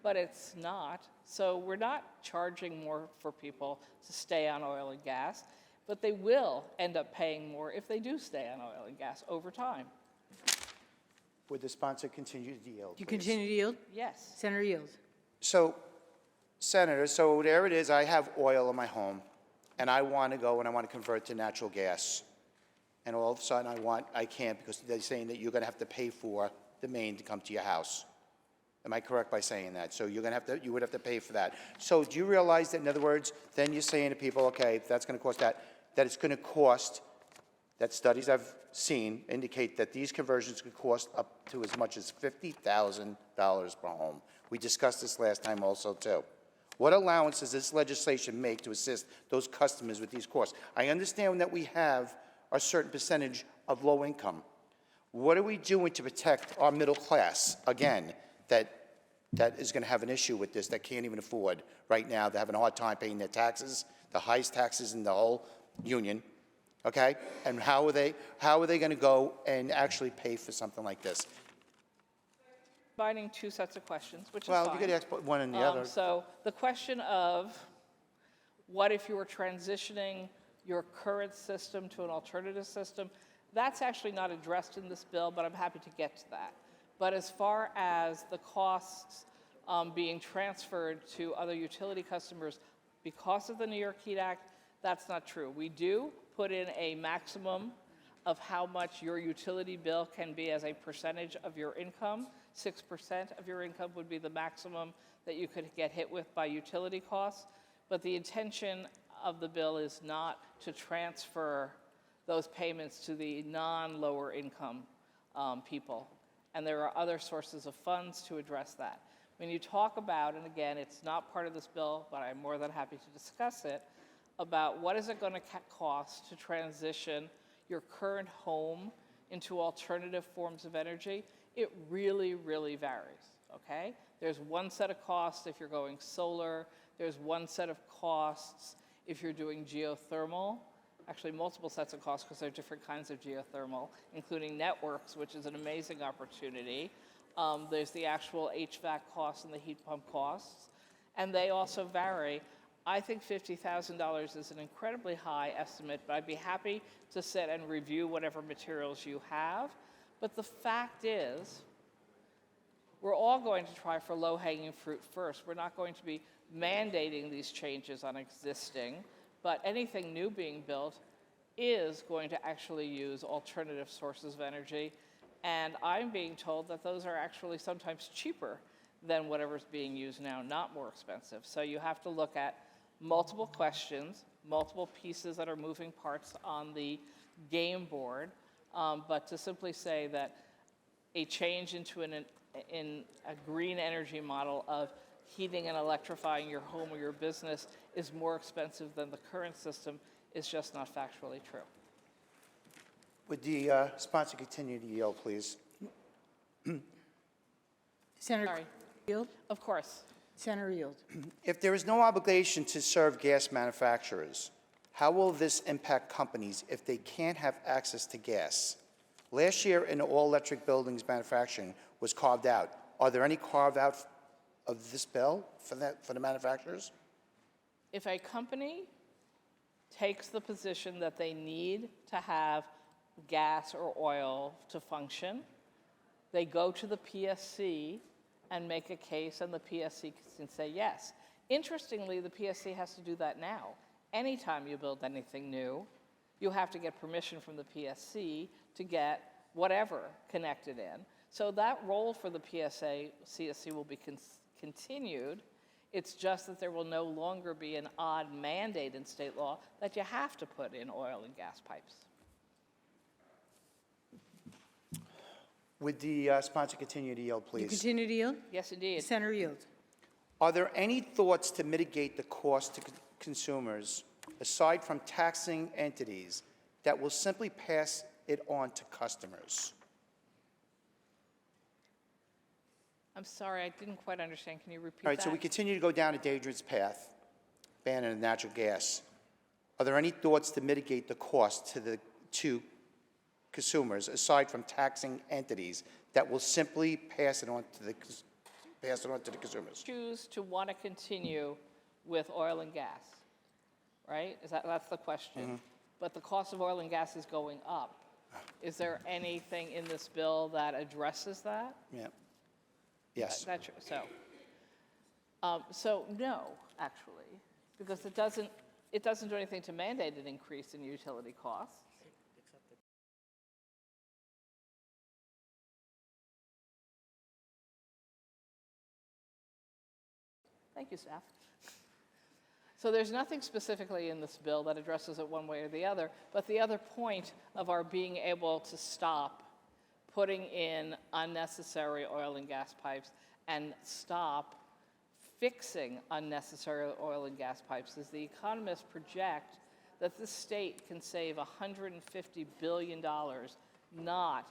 but it's not. So we're not charging more for people to stay on oil and gas, but they will end up paying more if they do stay on oil and gas over time. Would the sponsor continue to yield? Do you please? continue to yield? Yes. Senator Yields. So, Senator, so there it is. I have oil in my home, and I want to go and I want to convert to natural gas. And all of a sudden I can't, because they're saying that you're going to have to pay for the main to come to your house. Am I correct by saying that? So you're going to have to, you would have to pay for that. So do you realize that, in other words, then you're saying to people, okay, if that's going to cost that it's going to cost, that studies I've seen indicate that these conversions could cost up to as much as $50,000 per home. We discussed this last time also, too. What allowance does this legislation make to assist those customers with these costs? I understand that we have a certain percentage of low income. What are we doing to protect our middle class, again, that is going to have an issue with this, that can't even afford right now, they're having a hard time paying their taxes, the highest taxes in the whole union, okay? And how are they going to go and actually pay for something like this? Combining two sets of questions, which is Well, fine. you could ask one and the other. So the question of what if you were transitioning your current system to an alternative system, that's actually not addressed in this bill, but I'm happy to get to that. But as far as the costs being transferred to other utility customers because of the New York Heat Act, that's not true. We do put in a maximum of how much your utility bill can be as a percentage of your income. 6% of your income would be the maximum that you could get hit with by utility costs. But the intention of the bill is not to transfer those payments to the non-lower income people. And there are other sources of funds to address that. When you talk about, and again, it's not part of this bill, but I'm more than happy to discuss it, about what is it going to cost to transition your current home into alternative forms of energy, it really, really varies, okay? There's one set of costs if you're going solar, There's one set of costs if you're doing geothermal, actually multiple sets of costs because there are different kinds of geothermal, including networks, which is an amazing opportunity. There's the actual HVAC costs and the heat pump costs, and they also vary. I think $50,000 is an incredibly high estimate, but I'd be happy to sit and review whatever materials you have. But the fact is, we're all going to try for low-hanging fruit first. We're not going to be mandating these changes on existing, but anything new being built is going to actually use alternative sources of energy. And I'm being told that those are actually sometimes cheaper than whatever's being used now, not more expensive. So you have to look at multiple questions, multiple pieces that are moving parts on the game board, but to simply say that a change into in a green energy model of heating and electrifying your home or your business is more expensive than the current system is just not factually true. Would the sponsor continue to yield, please? Senator Sorry. Yield? Of course. Senator Yield. If there is no obligation to serve gas manufacturers, how will this impact companies if they can't have access to gas? Last year, an all-electric buildings manufacturing was carved out. Are there any carve-out of this bill for the manufacturers? If a company takes the position that they need to have gas or oil to function, they go to the PSC and make a case, and the PSC can say yes. Interestingly, the PSC has to do that now. Anytime you build anything new, you have to get permission from the PSC to get whatever connected in. So that role for the CSC will be continued. It's just that there will no longer be an odd mandate in state law that you have to put in oil and gas pipes. Would the sponsor continue to yield, You please? continue to yield? Yes, indeed. Senator Yield. Are there any thoughts to mitigate the cost to consumers, aside from taxing entities, that will simply pass it on to customers? I'm sorry, I didn't quite understand. Can you repeat All right, that? so we continue to go down a dangerous path, banning natural gas. Are there any thoughts to mitigate the cost to consumers, aside from taxing entities, that will simply pass it on to the consumers? Choose to want to continue with oil and gas, right? That's the question. But the cost of oil and gas is going up. Is there anything in this bill that addresses that? Yeah. Yes. That's true. So no, actually, because it doesn't do anything to mandate an increase in utility costs. Thank you, staff. So there's nothing specifically in this bill that addresses it one way or the other, but the other point of our being able to stop putting in unnecessary oil and gas pipes and stop fixing unnecessary oil and gas pipes is the economists project that this state can save $150 billion not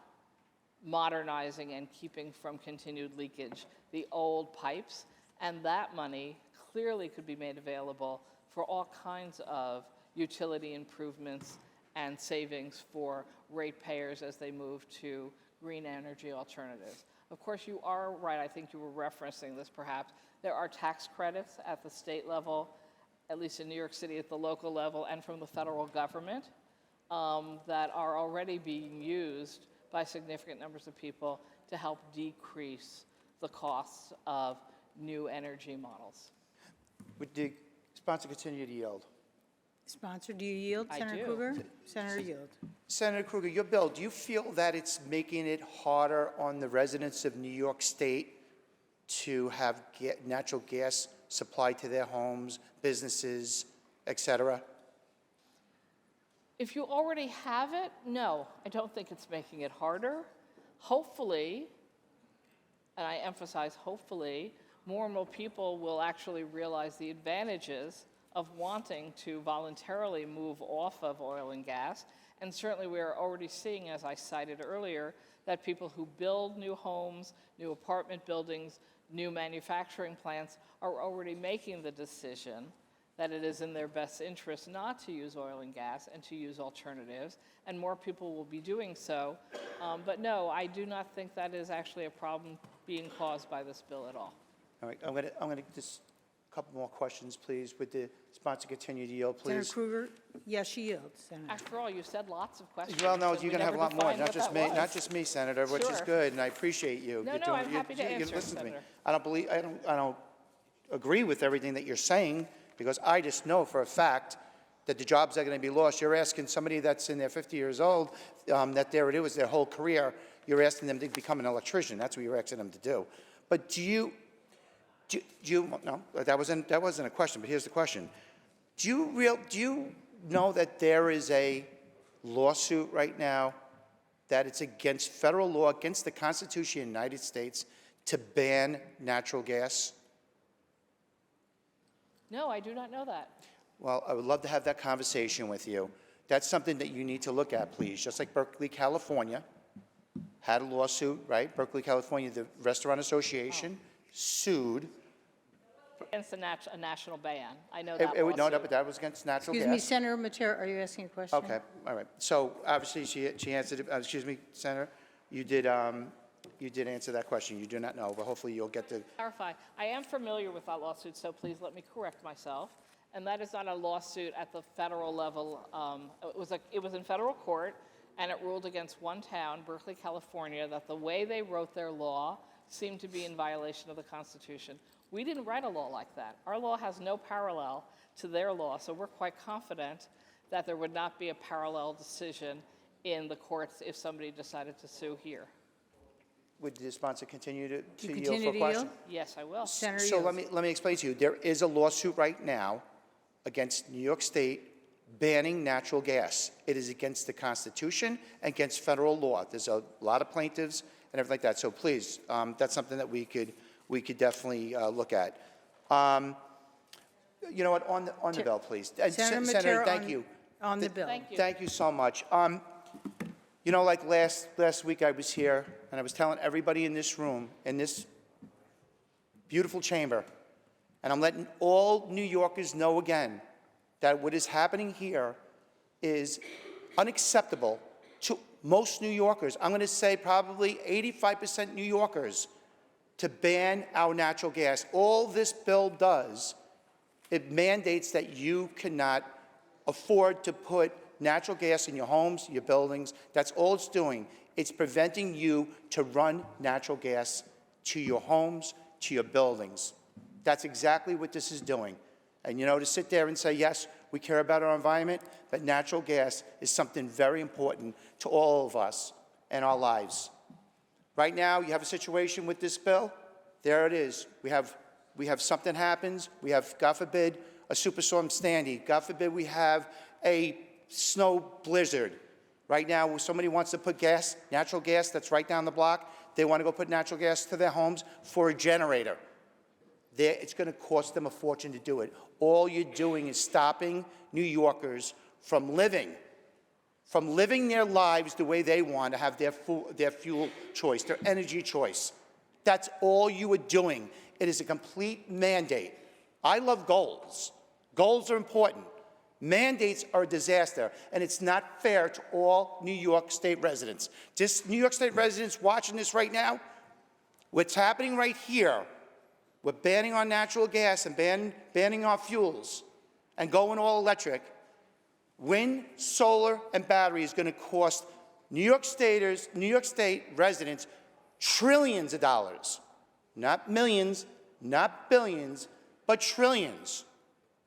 modernizing and keeping from continued leakage the old pipes, and that money clearly could be made available for all kinds of utility improvements and savings for ratepayers as they move to green energy alternatives. Of course, you are right. I think you were referencing this perhaps. There are tax credits at the state level, at least in New York City at the local level, and from the federal government that are already being used by significant numbers of people to help decrease the costs of new energy models. Would the sponsor continue to yield? Sponsor, do you yield? I Senator do. Krueger? Senator Yield. Senator Krueger, your bill, do you feel that it's making it harder on the residents of New York State to have natural gas supplied to their homes, businesses, et cetera? If you already have it, no, I don't think it's making it harder. Hopefully, and I emphasize hopefully, more and more people will actually realize the advantages of wanting to voluntarily move off of oil and gas. And certainly we are already seeing, as I cited earlier, that people who build new homes, new apartment buildings, new manufacturing plants are already making the decision that it is in their best interest not to use oil and gas and to use alternatives, and more people will be doing so. But no, I do not think that is actually a problem being caused by this bill at all. All right, I'm gonna just, a couple more questions, please. Would the sponsor continue to yield, Senator please? Krueger? Yes, she yields, Senator. After all, you said lots of questions. Well, no, so you're we gonna have a never lot more, defined not what just that me, not was. just me, Senator, which is Sure. good, and I appreciate you. No, You're no, doing- I'm happy to you answer, listen to me. Senator. I don't agree with everything that you're saying, because I just know for a fact that the jobs are gonna be lost. You're asking somebody that's in their 50 years old, that there it is, their whole career, you're asking them to become an electrician. That's what you're asking them to do. But do you, no, that wasn't a question, but here's the question. Do you know that there is a lawsuit right now that it's against federal law, against the Constitution of the United States, to ban natural gas? No, I do not know that. Well, I would love to have that conversation with you. That's something that you need to look at, please. Just like Berkeley, California had a lawsuit, right? Berkeley, California, the Restaurant Association sued. Against a national ban. I know that No, lawsuit. but that was against natural Excuse me, gas. Senator Matera, are you asking a question? Okay, all right. So obviously she answered it. Excuse me, Senator, you did answer that question. You do not know, but hopefully you'll get the. Clarify, I am familiar with that lawsuit, so please let me correct myself. And that is not a lawsuit at the federal level. It was in federal court, and it ruled against one town, Berkeley, California, that the way they wrote their law seemed to be in violation of the Constitution. We didn't write a law like that. Our law has no parallel to their law, so we're quite confident that there would not be a parallel decision in the courts if somebody decided to sue here. Would the sponsor continue to yield continue for to questions? yield? Yes, I will. Senator So yields. let me explain to you. There is a lawsuit right now against New York State banning natural gas. It is against the Constitution, against federal law. There's a lot of plaintiffs and everything like that. So please, that's something that we could definitely look at. You know what? On the bill, please. And Senator Senator, Matera, thank you. on the bill. Thank you. Thank you so much. You know, like last week I was here and I was telling everybody in this room, in this beautiful chamber, and I'm letting all New Yorkers know again that what is happening here is unacceptable to most New Yorkers. I'm going to say probably 85% New Yorkers, to ban our natural gas. All this bill does, it mandates that you cannot afford to put natural gas in your homes, your buildings. That's all it's doing. It's preventing you to run natural gas to your homes, to your buildings. That's exactly what this is doing. And you know, to sit there and say, yes, we care about our environment, but natural gas is something very important to all of us and our lives. Right now, you have a situation with this bill. There it is. We have something happens. We have, God forbid, a superstorm Sandy. God forbid we have a snow blizzard. Right now, somebody wants to put gas, natural gas that's right down the block. They want to go put natural gas to their homes for a generator. It's going to cost them a fortune to do it. All you're doing is stopping New Yorkers from living their lives the way they want to have their fuel choice, their energy choice. That's all you are doing. It is a complete mandate. I love goals. Goals are important. Mandates are a disaster, and it's not fair to all New York State residents. Just New York State residents watching this right now, what's happening right here, we're banning on natural gas and banning on fuels and going all electric. Wind, solar, and battery is going to cost New York State residents trillions of dollars. Not millions, not billions, but trillions.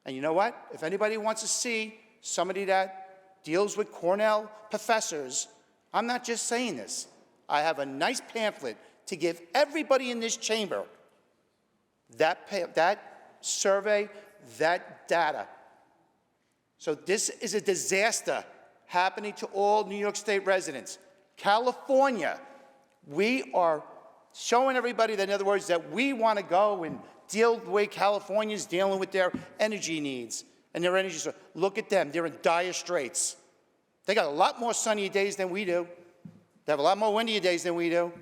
And you know what? If anybody wants to see somebody that deals with Cornell professors, I'm not just saying this. I have a nice pamphlet to give everybody in this chamber. That survey, that data. So this is a disaster happening to all New York State residents. California, we are showing everybody that, in other words, that we want to go and deal the way California's dealing with their energy needs and their energy. So look at them. They're in dire straits. They got a lot more sunny days than we do. They have a lot more windy days than we do.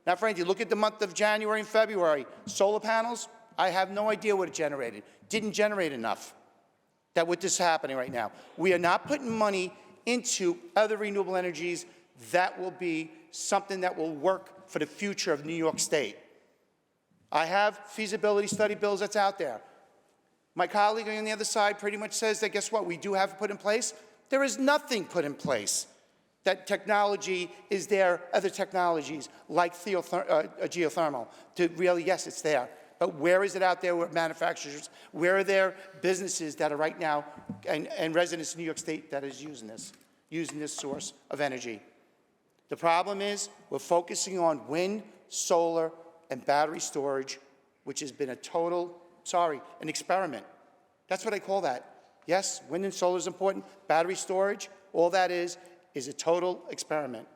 Now, frankly, look at the month of January and February. Solar panels, I have no idea what it generated. Didn't generate enough. That with this happening right now. We are not putting money into other renewable energies that will be something that will work for the future of New York State. I have feasibility study bills that's out there. My colleague on the other side pretty much says that, guess what, we do have it put in place. There is nothing put in place. That technology is there, other technologies like geothermal, to really, yes, it's there. But where is it out there with manufacturers? Where are there businesses that are right now, and residents in New York State that is using this source of energy? The problem is we're focusing on wind, solar, and battery storage, which has been an experiment. That's what I call that. Yes, wind and solar is important. Battery storage, all that is a total experiment.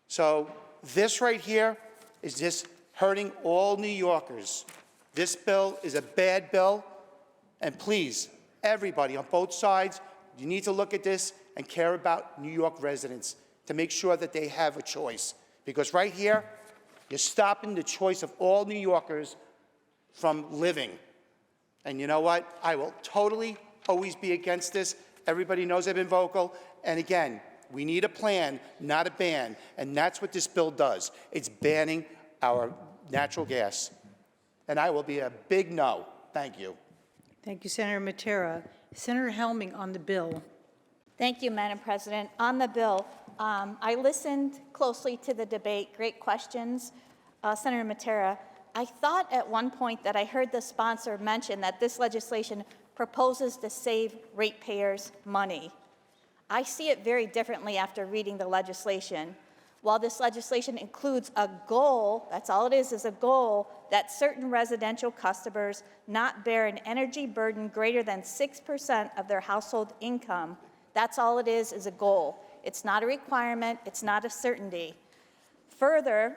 So this right here is just hurting all New Yorkers. This bill is a bad bill, and please, everybody on both sides, you need to look at this and care about New York residents to make sure that they have a choice. Because right here, you're stopping the choice of all New Yorkers from living. And you know what? I will totally always be against this. Everybody knows I've been vocal. And again, we need a plan, not a ban. And that's what this bill does. It's banning our natural gas. And I will be a big no. Thank you. Thank you, Senator Matera. Senator Helming on the bill. Thank you, Madam President. On the bill, I listened closely to the debate. Great questions. Senator Matera, I thought at one point that I heard the sponsor mention that this legislation proposes to save ratepayers money. I see it very differently after reading the legislation. While this legislation includes a goal, that's all it is a goal, that certain residential customers not bear an energy burden greater than 6% of their household income. That's all it is a goal. It's not a requirement, it's not a certainty. Further,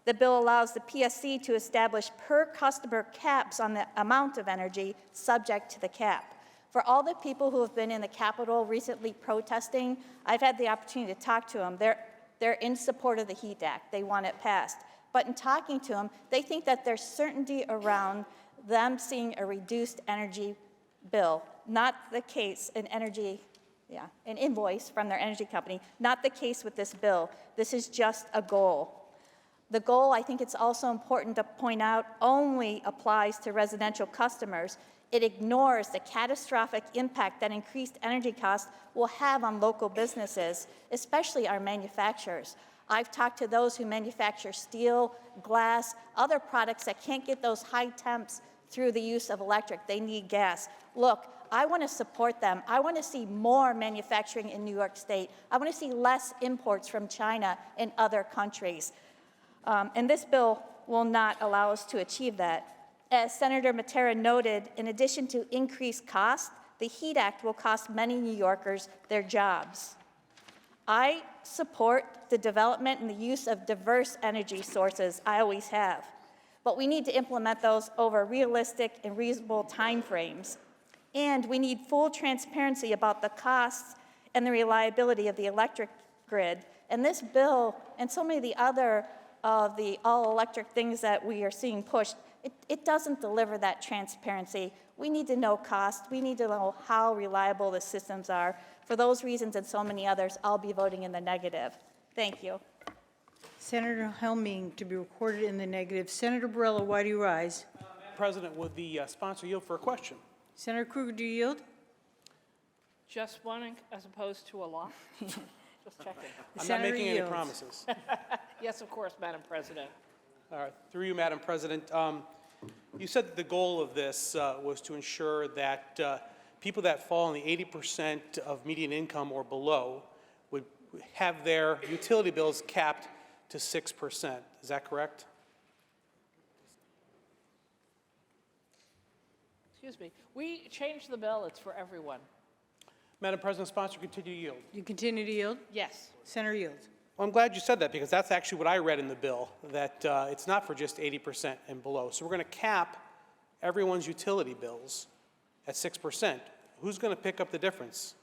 the bill allows the PSC to establish per customer caps on the amount of energy subject to the cap. For all the people who have been in the Capitol recently protesting, I've had the opportunity to talk to them. They're in support of the HEAT Act. They want it passed. But in talking to them, they think that there's certainty around them seeing a reduced energy bill. Not the case, an invoice from their energy company. Not the case with this bill. This is just a goal. The goal, I think it's also important to point out, only applies to residential customers. It ignores the catastrophic impact that increased energy costs will have on local businesses, especially our manufacturers. I've talked to those who manufacture steel, glass, other products that can't get those high temps through the use of electric. They need gas. Look, I want to support them. I want to see more manufacturing in New York State. I want to see less imports from China and other countries. And this bill will not allow us to achieve that. As Senator Matera noted, in addition to increased cost, the HEAT Act will cost many New Yorkers their jobs. I support the development and the use of diverse energy sources. I always have. But we need to implement those over realistic and reasonable timeframes. And we need full transparency about the costs and the reliability of the electric grid. And this bill and so many of the other of the all-electric things that we are seeing pushed, it doesn't deliver that transparency. We need to know cost. We need to know how reliable the systems are. For those reasons and so many others, I'll be voting in the negative. Thank you. Senator Helming to be recorded in the negative. Senator Barela, why do you rise? Madam President, would the sponsor yield for a question? Senator Krueger, do you yield? Just one as opposed to a lot? Just checking. I'm Senator not making any yields. promises. Yes, of course, Madam President. All right, through you, Madam President. You said that the goal of this was to ensure that people that fall in the 80% of median income or below would have their utility bills capped to 6%. Is that correct? Excuse me. We changed the bill. It's for everyone. Madam President, sponsor, continue to yield. You continue to yield? Yes. Senator yields. Well, I'm glad you said that because that's actually what I read in the bill, that it's not for just 80% and below. So we're going to cap everyone's utility bills at 6%. Who's going to pick up the difference?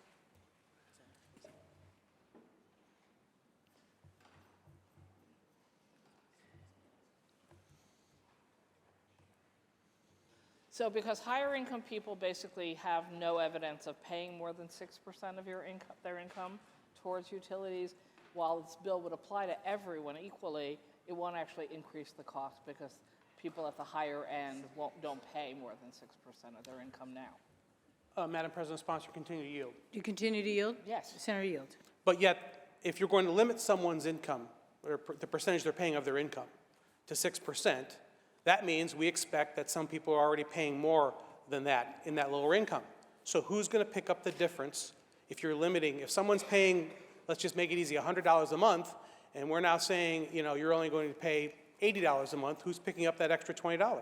So because higher income people basically have no evidence of paying more than 6% of their income towards utilities, while this bill would apply to everyone equally, it won't actually increase the cost because people at the higher end don't pay more than 6% of their income now. Madam President, sponsor, continue to yield. Do you continue to yield? Yes. Senator Yield. But yet, if you're going to limit someone's income, or the percentage they're paying of their income, to 6%, that means we expect that some people are already paying more than that in that lower income. So who's going to pick up the difference if you're limiting, if someone's paying, let's just make it easy, $100 a month, and we're now saying, you know, you're only going to pay $80 a month, who's picking up that extra $20?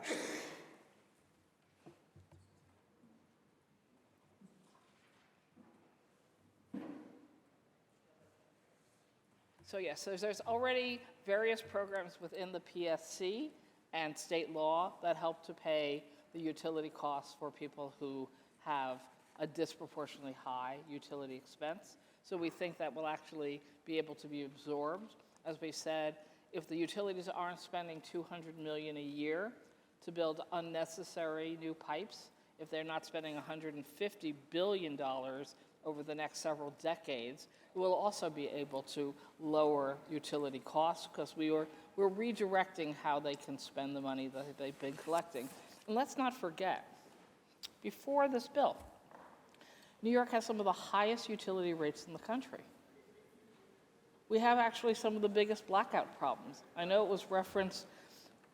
So yes, there's already various programs within the PSC and state law that help to pay the utility costs for people who have a disproportionately high utility expense. So we think that will actually be able to be absorbed. As we said, if the utilities aren't spending $200 million a year to build unnecessary new pipes, if they're not spending $150 billion over the next several decades, we'll also be able to lower utility costs because we're redirecting how they can spend the money that they've been collecting. And let's not forget, before this bill, New York has some of the highest utility rates in the country. We have actually some of the biggest blackout problems. I know it was referenced,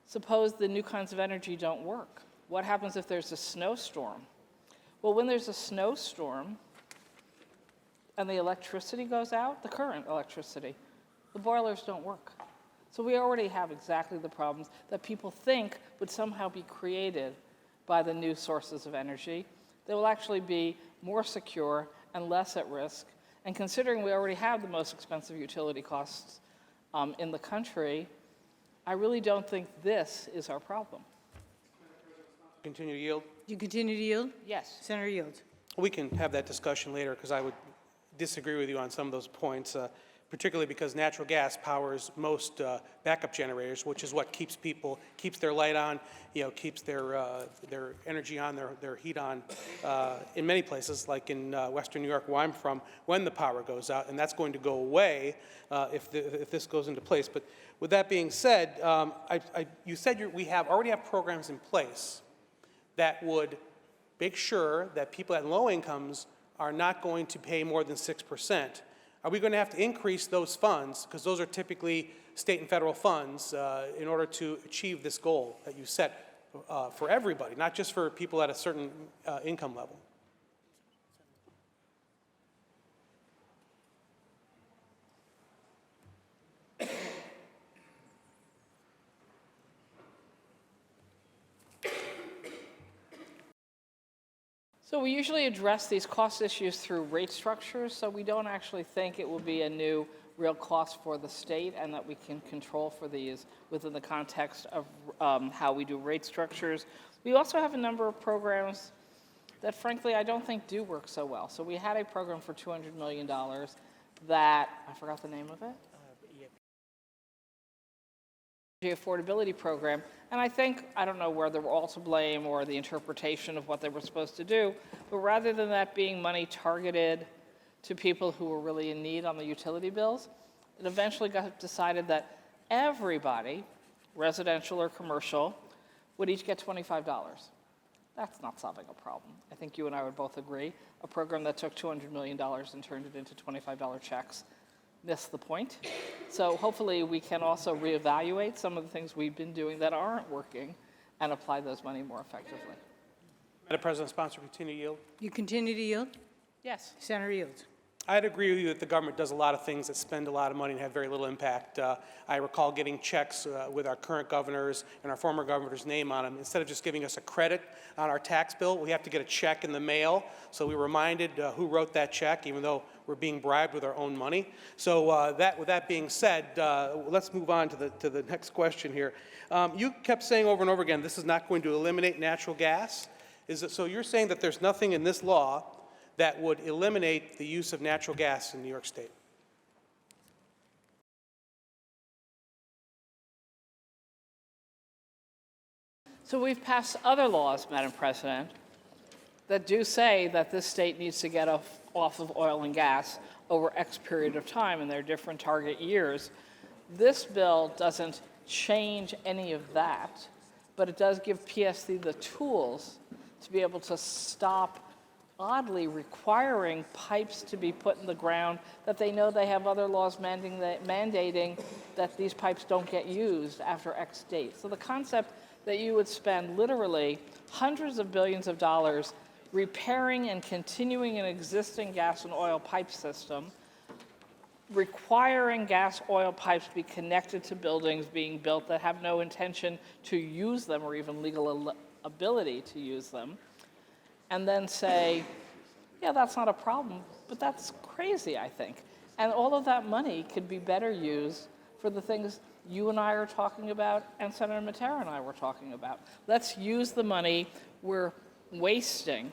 suppose the new kinds of energy don't work. What happens if there's a snowstorm? Well, when there's a snowstorm and the electricity goes out, the current electricity, the boilers don't work. So we already have exactly the problems that people think would somehow be created by the new sources of energy. They will actually be more secure and less at risk. And considering we already have the most expensive utility costs in the country, I really don't think this is our problem. Continue to yield. Do you continue to yield? Yes. Senator Yield. We can have that discussion later because I would disagree with you on some of those points, particularly because natural gas powers most backup generators, which is what keeps their light on, you know, keeps their energy on, their heat on in many places, like in Western New York, where I'm from, when the power goes out, and that's going to go away if this goes into place. But with that being said, you said we already have programs in place that would make sure that people at low incomes are not going to pay more than 6%. Are we going to have to increase those funds, because those are typically state and federal funds, in order to achieve this goal that you set for everybody, not just for people at a certain income level? So we usually address these cost issues through rate structures, so we don't actually think it will be a new real cost for the state and that we can control for these within the context of how we do rate structures. We also have a number of programs that, frankly, I don't think do work so well. So we had a program for $200 million that, I forgot the name of it, the affordability program, and I think, I don't know whether we're all to blame or the interpretation of what they were supposed to do, but rather than that being money targeted to people who were really in need on the utility bills, it eventually got decided that everybody, residential or commercial, would each get $25. That's not solving a problem. I think you and I would both agree. A program that took $200 million and turned it into $25 checks missed the point. So hopefully we can also reevaluate some of the things we've been doing that aren't working and apply those money more effectively. Madam President, sponsor, continue to yield. You continue to yield? Yes. Senator Yield. I'd agree with you that the government does a lot of things that spend a lot of money and have very little impact. I recall getting checks with our current governors and our former governor's name on them. Instead of just giving us a credit on our tax bill, we have to get a check in the mail. So we reminded who wrote that check, even though we're being bribed with our own money. So with that being said, let's move on to the next question here. You kept saying over and over again, this is not going to eliminate natural gas. So you're saying that there's nothing in this law that would eliminate the use of natural gas in New York State? So we've passed other laws, Madam President, that do say that this state needs to get off of oil and gas over X period of time, and there are different target years. This bill doesn't change any of that, but it does give PSD the tools to be able to stop oddly requiring pipes to be put in the ground that they know they have other laws mandating that these pipes don't get used after X date. So the concept that you would spend literally hundreds of billions of dollars repairing and continuing an existing gas and oil pipe system, requiring gas oil pipes be connected to buildings being built that have no intention to use them or even legal ability to use them, and then say, yeah, that's not a problem, but that's crazy, I think. And all of that money could be better used for the things you and I are talking about and Senator Matera and I were talking about. Let's use the money we're wasting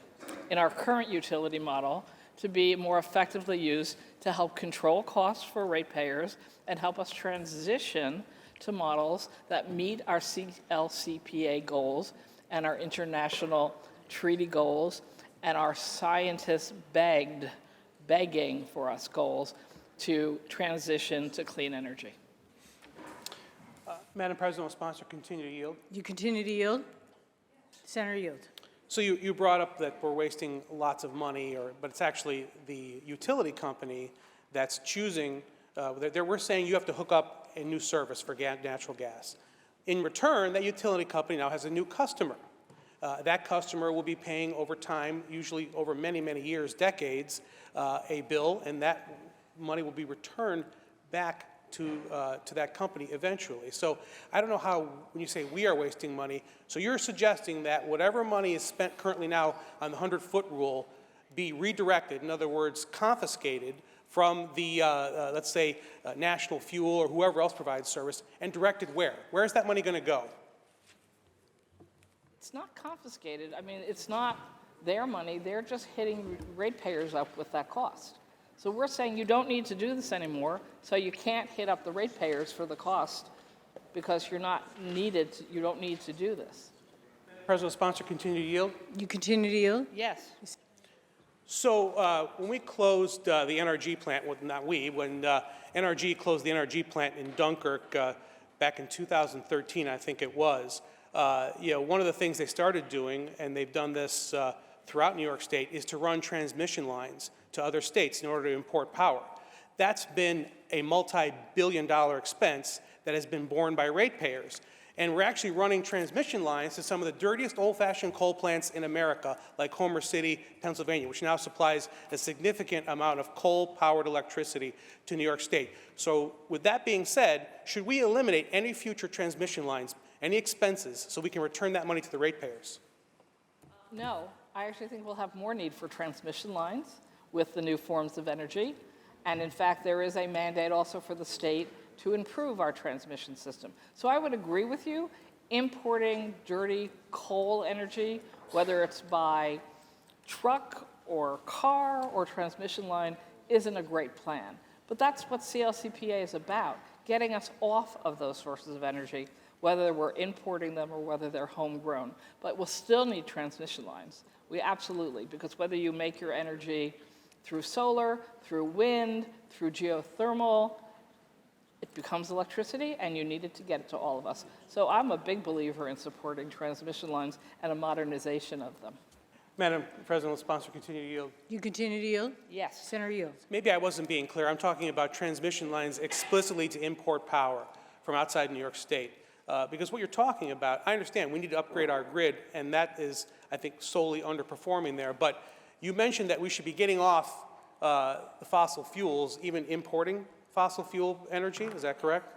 in our current utility model to be more effectively used to help control costs for ratepayers and help us transition to models that meet our CLCPA goals and our international treaty goals and our scientists begging for us goals to transition to clean energy. Madam President, will sponsor continue to yield? You continue to yield? Senator Yield. So you brought up that we're wasting lots of money, but it's actually the utility company that's choosing. We're saying you have to hook up a new service for natural gas. In return, that utility company now has a new customer. That customer will be paying over time, usually over many, many years, decades, a bill, and that money will be returned back to that company eventually. So I don't know how, when you say we are wasting money, so you're suggesting that whatever money is spent currently now on the 100-foot rule be redirected, in other words, confiscated from the, let's say, National Fuel or whoever else provides service, and directed where? Where is that money going to go? It's not confiscated. I mean, it's not their money. They're just hitting ratepayers up with that cost. So we're saying you don't need to do this anymore, so you can't hit up the ratepayers for the cost because you don't need to do this. President, sponsor, continue to yield? You continue to yield? Yes. So when we closed the NRG plant, well, not we, when NRG closed the NRG plant in Dunkirk back in 2013, I think it was, one of the things they started doing, and they've done this throughout New York State, is to run transmission lines to other states in order to import power. That's been a multi-billion-dollar expense that has been borne by ratepayers. And we're actually running transmission lines to some of the dirtiest old-fashioned coal plants in America, like Homer City, Pennsylvania, which now supplies a significant amount of coal-powered electricity to New York State. So with that being said, should we eliminate any future transmission lines, any expenses, so we can return that money to the ratepayers? No, I actually think we'll have more need for transmission lines with the new forms of energy. And in fact, there is a mandate also for the state to improve our transmission system. So I would agree with you, importing dirty coal energy, whether it's by truck or car or transmission line, isn't a great plan. But that's what CLCPA is about, getting us off of those sources of energy, whether we're importing them or whether they're homegrown. But we'll still need transmission lines. We absolutely, because whether you make your energy through solar, through wind, through geothermal, it becomes electricity, and you need it to get it to all of us. So I'm a big believer in supporting transmission lines and a modernization of them. Madam President, will sponsor continue to yield? You continue to yield? Yes. Senator Yield. Maybe I wasn't being clear. I'm talking about transmission lines explicitly to import power from outside New York State. Because what you're talking about, I understand we need to upgrade our grid, and that is, I think, solely underperforming there. But you mentioned that we should be getting off the fossil fuels, even importing fossil fuel energy. Is that correct?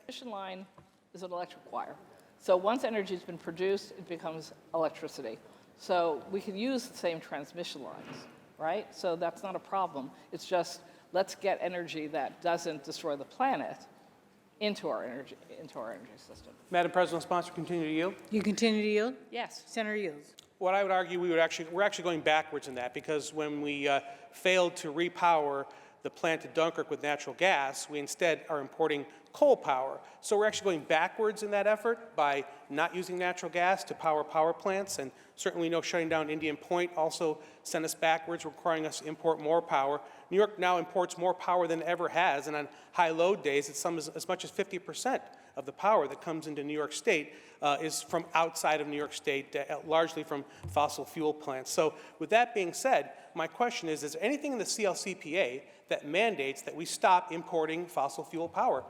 Transmission line is an electric wire. So once energy has been produced, it becomes electricity. So we could use the same transmission lines, right? So that's not a problem. It's just let's get energy that doesn't destroy the planet into our energy system. Madam President, sponsor, continue to yield? You continue to yield? Yes. Senator Yield. What I would argue, we're actually going backwards in that, because when we failed to repower the plant at Dunkirk with natural gas, we instead are importing coal power. So we're actually going backwards in that effort by not using natural gas to power plants, and certainly no shutting down Indian Point also sent us backwards, requiring us to import more power. New York now imports more power than it ever has, and on high load days, it's as much as 50% of the power that comes into New York State is from outside of New York State, largely from fossil fuel plants. So with that being said, my question is there anything in the CLCPA that mandates that we stop importing fossil fuel power?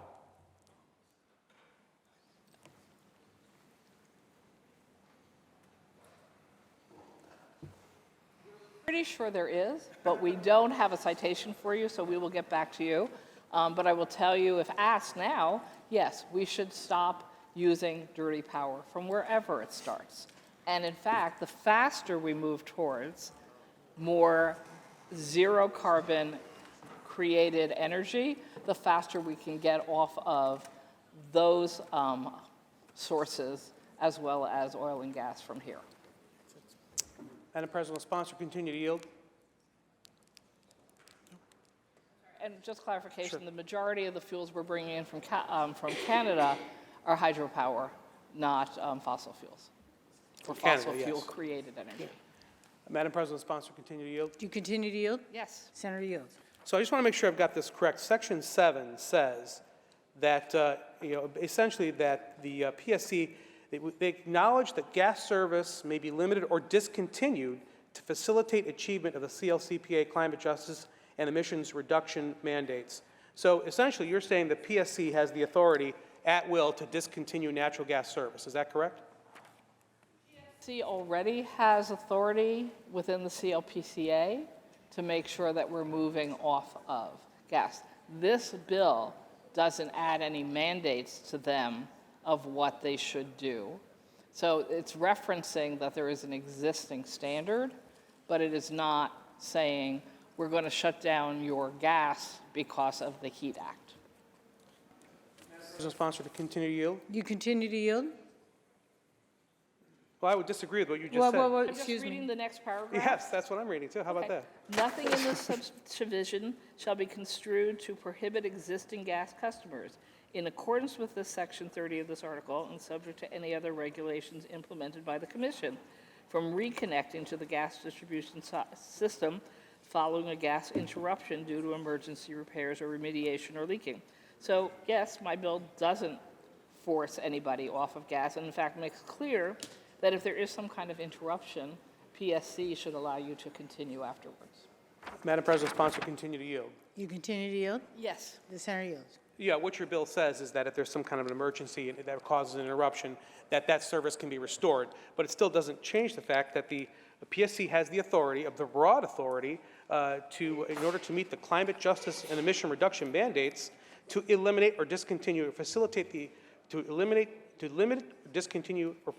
Pretty sure there is, but we don't have a citation for you, so we will get back to you. But I will tell you, if asked now, yes, we should stop using dirty power from wherever it starts. And in fact, the faster we move towards more zero carbon created energy, the faster we can get off of those sources as well as oil and gas from here. Madam President, will sponsor continue to yield? And just clarification, the majority of the fuels we're bringing in from Canada are hydropower, not fossil fuels. For Canada, fossil yes. fuel created energy. Madam President, sponsor continue to yield? Do you continue to yield? Yes. Senator yields. So I just want to make sure I've got this correct. Section 7 says that, essentially that the PSC, they acknowledge that gas service may be limited or discontinued to facilitate achievement of the CLCPA climate justice and emissions reduction mandates. So essentially, you're saying that PSC has the authority at will to discontinue natural gas service. Is that correct? PSC already has authority within the CLPCA to make sure that we're moving off of gas. This bill doesn't add any mandates to them of what they should do. So it's referencing that there is an existing standard, but it is not saying we're going to shut down your gas because of the HEAT Act. President, sponsor to continue to yield? You continue to yield? Well, I would disagree with what you just Well, said. well, well, I'm just excuse reading me. the next paragraph. Yes, that's what I'm reading too. How about Okay. that? Nothing in this subdivision shall be construed to prohibit existing gas customers in accordance with this section 30 of this article and subject to any other regulations implemented by the Commission from reconnecting to the gas distribution system following a gas interruption due to emergency repairs or remediation or leaking. So yes, my bill doesn't force anybody off of gas, and in fact makes clear that if there is some kind of interruption, PSC should allow you to continue afterwards. Madam President, sponsor continue to yield. You continue to yield? Yes. The senator yields. Yeah, what your bill says is that if there's some kind of an emergency that causes an interruption, that service can be restored. But it still doesn't change the fact that the PSC has the authority, of the broad authority, in order to meet the climate justice and emission reduction mandates, to eliminate or discontinue or facilitate limit, discontinue, or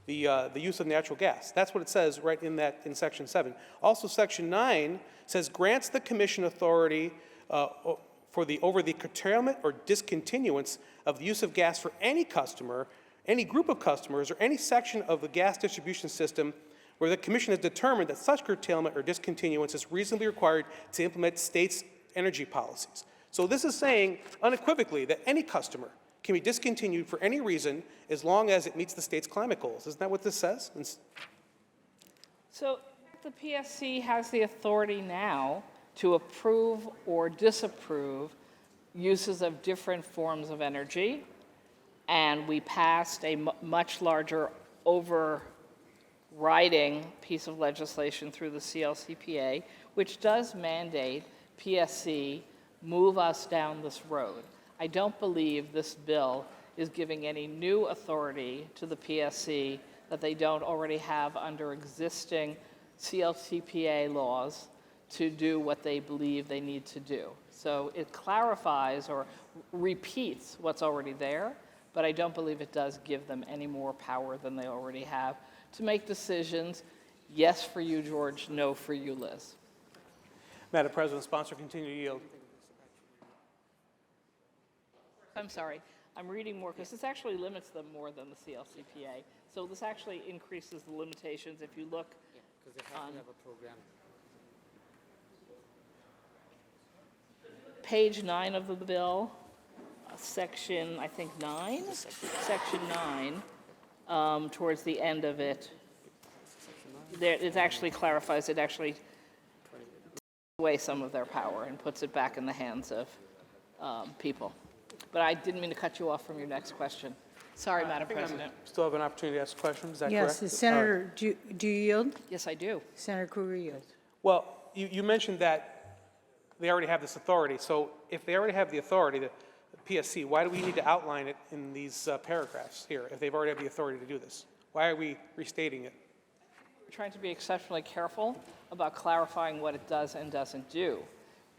the use of natural gas. That's what it says right in Section 7. Also, Section 9 says grants the Commission authority over the curtailment or discontinuance of the use of gas for any customer, any group of customers, or any section of the gas distribution system where the Commission has determined that such curtailment or discontinuance is reasonably required to implement states' energy policies. So this is saying unequivocally that any customer can be discontinued for any reason as long as it meets the state's climate goals. Isn't that what this says? So the PSC has the authority now to approve or disapprove uses of different forms of energy, and we passed a much larger overriding piece of legislation through the CLCPA, which does mandate PSC move us down this road. I don't believe this bill is giving any new authority to the PSC that they don't already have under existing CLCPA laws to do what they believe they need to do. So it clarifies or repeats what's already there, but I don't believe it does give them any more power than they already have to make decisions, yes for you, George, no for you, Liz. Madam President, sponsor continue to yield. I'm sorry, I'm reading more because this actually limits them more than the CLCPA. So this actually increases the limitations if you look on page 9 of the bill, section, I think 9, section 9 towards the end of it, it actually clarifies, it actually takes away some of their power and puts it back in the hands of people. But I didn't mean to cut you off from your next question. Sorry, Madam President. Still have an opportunity to ask questions, is that Yes, correct? Senator, do you yield? Yes, I do. Senator Krueger yields. Well, you mentioned that they already have this authority. So if they already have the authority, the PSC, why do we need to outline it in these paragraphs here if they've already have the authority to do this? Why are we restating it? We're trying to be exceptionally careful about clarifying what it does and doesn't do.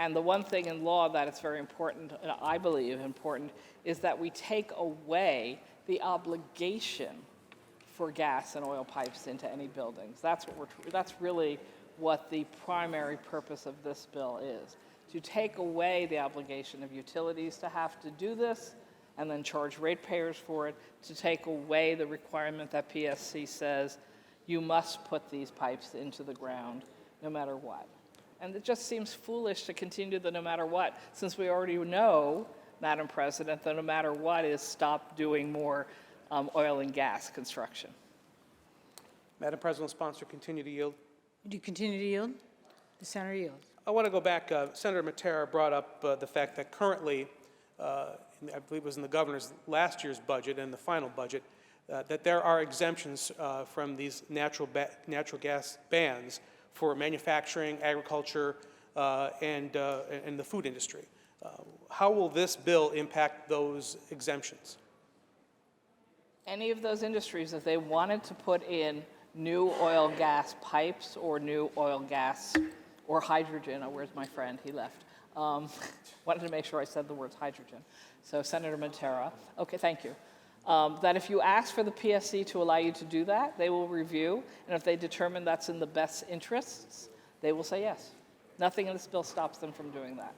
And the one thing in law that is very important, and I believe important, is that we take away the obligation for gas and oil pipes into any buildings. That's really what the primary purpose of this bill is, to take away the obligation of utilities to have to do this and then charge ratepayers for it, to take away the requirement that PSC says you must put these pipes into the ground no matter what. And it just seems foolish to continue the no matter what, since we already know, Madam President, that no matter what is stop doing more oil and gas construction. Madam President, sponsor, continue to yield. Do you continue to yield? The senator yields. I want to go back. Senator Matera brought up the fact that currently, I believe it was in the governor's last year's budget and the final budget, that there are exemptions from these natural gas bans for manufacturing, agriculture, and the food industry. How will this bill impact those exemptions? Any of those industries, if they wanted to put in new oil gas pipes or new oil gas or hydrogen, oh, where's my friend? He left. Wanted to make sure I said the words hydrogen. So Senator Matera, okay, thank you. That if you ask for the PSC to allow you to do that, they will review, and if they determine that's in the best interests, they will say yes. Nothing in this bill stops them from doing that.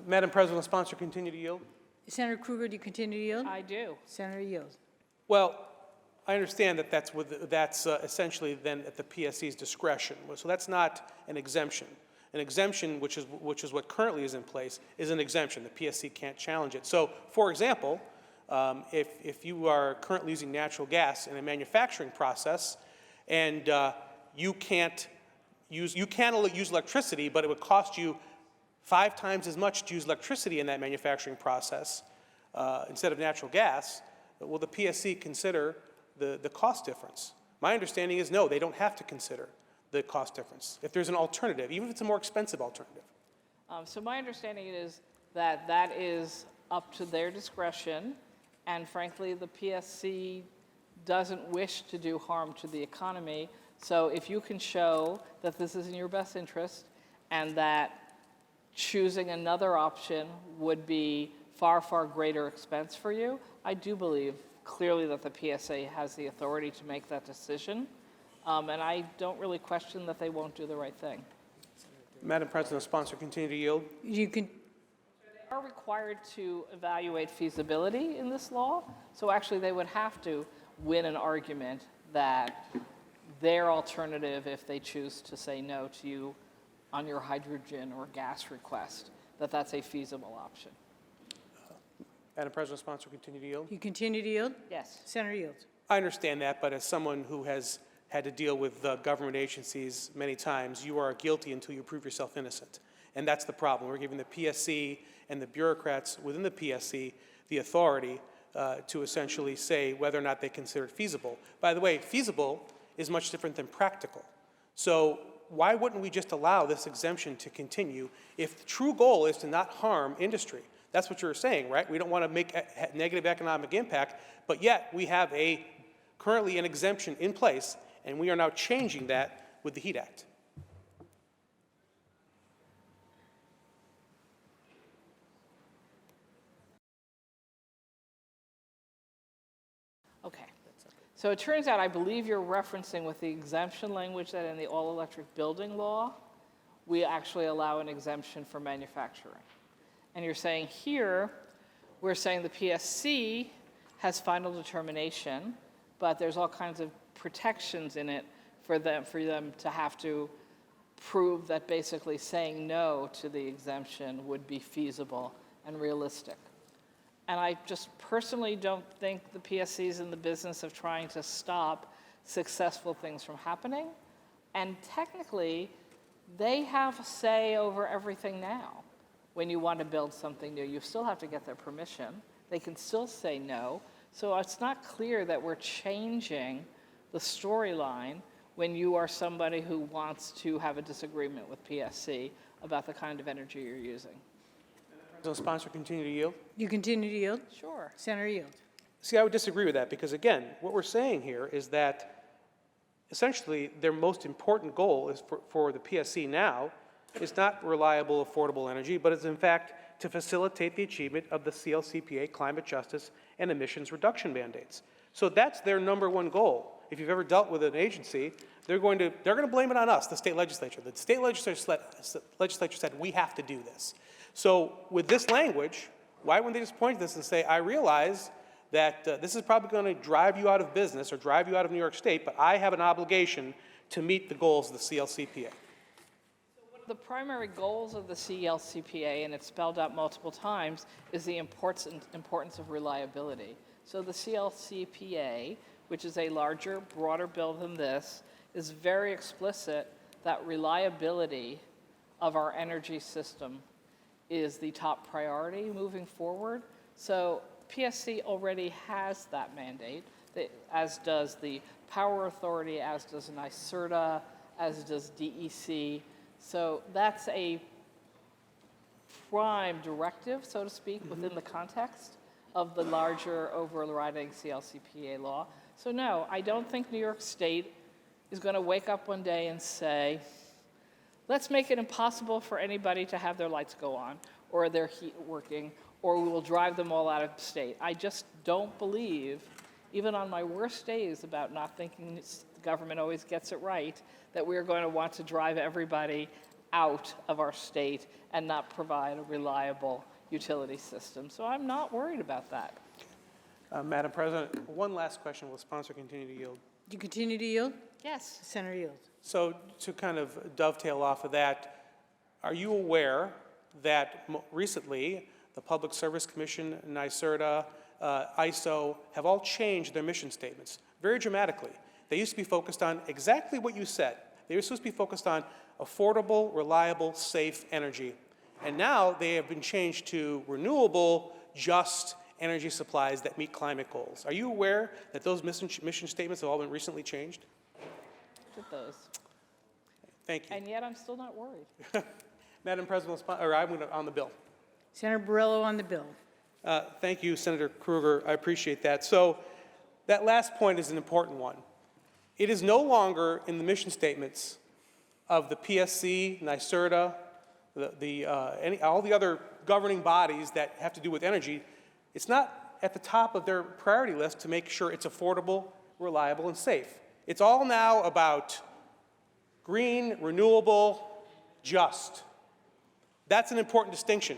Madam President, sponsor, continue to yield. Senator Krueger, do you continue to yield? I do. Senator yields. Well, I understand that that's essentially then at the PSC's discretion. So that's not an exemption. An exemption, which is what currently is in place, is an exemption. The PSC can't challenge it. So, for example, if you are currently using natural gas in a manufacturing process, and you can use electricity, but it would cost you 5 times as much to use electricity in that manufacturing process instead of natural gas, will the PSC consider the cost difference? My understanding is no, they don't have to consider the cost difference if there's an alternative, even if it's a more expensive alternative. So my understanding is that that is up to their discretion, and frankly, the PSC doesn't wish to do harm to the economy. So if you can show that this is in your best interest and that choosing another option would be far, far greater expense for you, I do believe clearly that the PSA has the authority to make that decision. And I don't really question that they won't do the right thing. Madam President, sponsor, continue to yield. You can. They are required to evaluate feasibility in this law, so actually they would have to win an argument that their alternative, if they choose to say no to you on your hydrogen or gas request, that that's a feasible option. Madam President, sponsor, continue to yield. You continue to yield? Yes. Senator yields. I understand that, but as someone who has had to deal with government agencies many times, you are guilty until you prove yourself innocent. And that's the problem. We're giving the PSC and the bureaucrats within the PSC the authority to essentially say whether or not they consider it feasible. By the way, feasible is much different than practical. So why wouldn't we just allow this exemption to continue if the true goal is to not harm industry? That's what you're saying, right? We don't want to make a negative economic impact, but yet we have currently an exemption in place, and we are now changing that with the HEAT Act. Okay. So it turns out, I believe you're referencing with the exemption language that in the all-electric building law, we actually allow an exemption for manufacturing. And you're saying here, we're saying the PSC has final determination, but there's all kinds of protections in it for them to have to prove that basically saying no to the exemption would be feasible and realistic. And I just personally don't think the PSC is in the business of trying to stop successful things from happening. And technically, they have a say over everything now. When you want to build something new, you still have to get their permission. They can still say no. So it's not clear that we're changing the storyline when you are somebody who wants to have a disagreement with PSC about the kind of energy you're using. Does the sponsor continue to yield? You continue to yield? Sure. Senator Yield. See, I would disagree with that because, again, what we're saying here is that essentially their most important goal is for the PSC now is not reliable, affordable energy, but is in fact to facilitate the achievement of the CLCPA climate justice and emissions reduction mandates. So that's their number one goal. If you've ever dealt with an agency, they're going to blame it on us, the state legislature. The state legislature said we have to do this. So with this language, why wouldn't they just point to this and say, I realize that this is probably going to drive you out of business or drive you out of New York State, but I have an obligation to meet the goals of the CLCPA. The primary goals of the CLCPA, and it's spelled out multiple times, is the importance of reliability. So the CLCPA, which is a larger, broader bill than this, is very explicit that reliability of our energy system is the top priority moving forward. So PSC already has that mandate, as does the Power Authority, as does NYSERDA, as does DEC. So that's a prime directive, so to speak, within the context of the larger overriding CLCPA law. So no, I don't think New York State is going to wake up one day and say, let's make it impossible for anybody to have their lights go on or their heat working, or we will drive them all out of the state. I just don't believe, even on my worst days about not thinking the government always gets it right, that we're going to want to drive everybody out of our state and not provide a reliable utility system. So I'm not worried about that. Madam President, one last question. Will the sponsor continue to yield? You continue to yield? Yes. Senator Yield. So to kind of dovetail off of that, are you aware that recently the Public Service Commission, NYSERDA, ISO have all changed their mission statements very dramatically? They used to be focused on exactly what you said. They were supposed to be focused on affordable, reliable, safe energy. And now they have been changed to renewable, just energy supplies that meet climate goals. Are you aware that those mission statements have all been recently changed? Look at those. Thank you. And yet I'm still not worried. Madam President, I'm on the bill. Senator Borrello on the bill. Thank you, Senator Krueger. I appreciate that. So that last point is an important one. It is no longer in the mission statements of the PSC, NYSERDA, all the other governing bodies that have to do with energy. It's not at the top of their priority list to make sure it's affordable, reliable, and safe. It's all now about green, renewable, just. That's an important distinction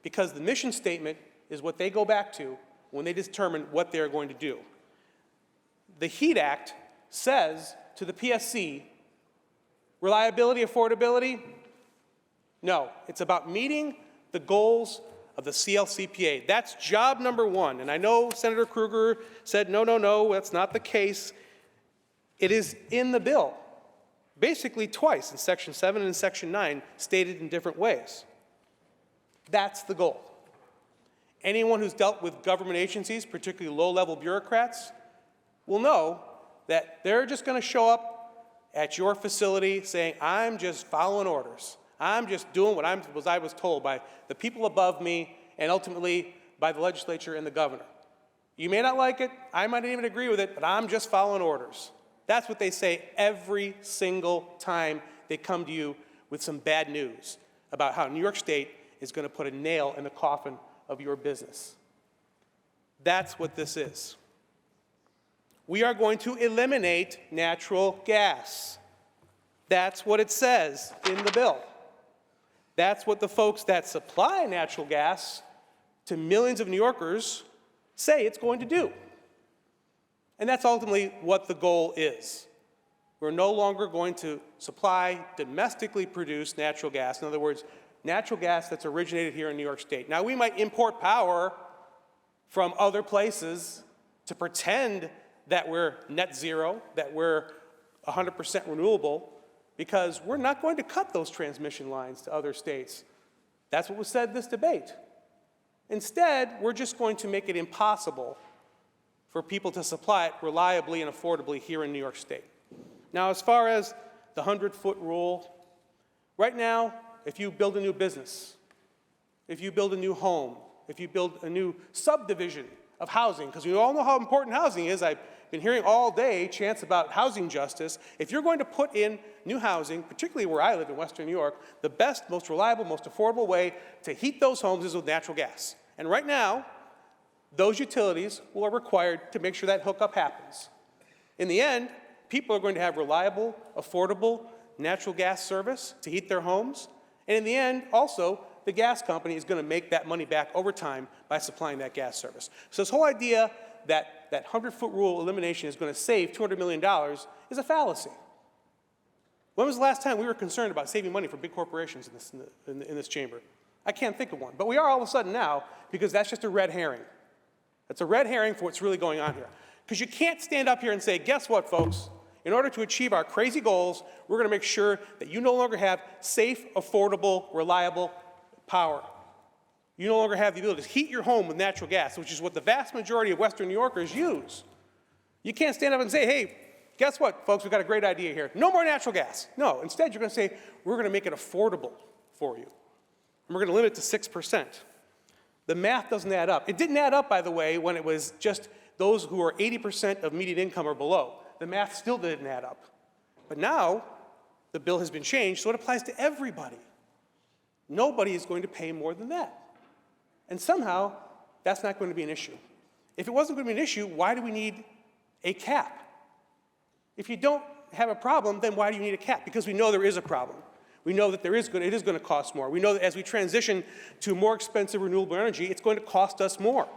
because the mission statement is what they go back to when they determine what they're going to do. The HEAT Act says to the PSC, reliability, affordability, no, it's about meeting the goals of the CLCPA. That's job number one. And I know Senator Krueger said, no, that's not the case. It is in the bill, basically twice, in Section 7 and Section 9, stated in different ways. That's the goal. Anyone who's dealt with government agencies, particularly low-level bureaucrats, will know that they're just going to show up at your facility saying, I'm just following orders. I'm just doing what I was told by the people above me and ultimately by the legislature and the governor. You may not like it, I might not even agree with it, but I'm just following orders. That's what they say every single time they come to you with some bad news about how New York State is going to put a nail in the coffin of your business. That's what this is. We are going to eliminate natural gas. That's what it says in the bill. That's what the folks that supply natural gas to millions of New Yorkers say it's going to do. And that's ultimately what the goal is. We're no longer going to supply domestically produced natural gas. In other words, natural gas that's originated here in New York State. Now, we might import power from other places to pretend that we're net zero, that we're 100% renewable, because we're not going to cut those transmission lines to other states. That's what was said in this debate. Instead, we're just going to make it impossible for people to supply it reliably and affordably here in New York State. Now, as far as the 100-foot rule, right now, if you build a new business, if you build a new home, if you build a new subdivision of housing, because we all know how important housing is. I've been hearing all day chants about housing justice. If you're going to put in new housing, particularly where I live in Western New York, the best, most reliable, most affordable way to heat those homes is with natural gas. And right now, those utilities are required to make sure that hookup happens. In the end, people are going to have reliable, affordable natural gas service to heat their homes. And in the end, also, the gas company is going to make that money back over time by supplying that gas service. So this whole idea that that 100-foot rule elimination is going to save $200 million is a fallacy. When was the last time we were concerned about saving money for big corporations in this chamber? I can't think of one. But we are all of a sudden now, because that's just a red herring. That's a red herring for what's really going on here. Because you can't stand up here and say, guess what, folks? In order to achieve our crazy goals, we're going to make sure that you no longer have safe, affordable, reliable power. You no longer have the ability to heat your home with natural gas, which is what the vast majority of Western New Yorkers use. You can't stand up and say, hey, guess what, folks, we've got a great idea here. No more natural gas. No, instead you're going to say, we're going to make it affordable for you. And we're going to limit it to 6%. The math doesn't add up. It didn't add up, by the way, when it was just those who are 80% of median income or below. The math still didn't add up. But now, the bill has been changed, so it applies to everybody. Nobody is going to pay more than that. And somehow, that's not going to be an issue. If it wasn't going to be an issue, why do we need a cap? If you don't have a problem, then why do you need a cap? Because we know there is a problem. We know that it is going to cost more. We know that as we transition to more expensive renewable energy, it's going to cost us more.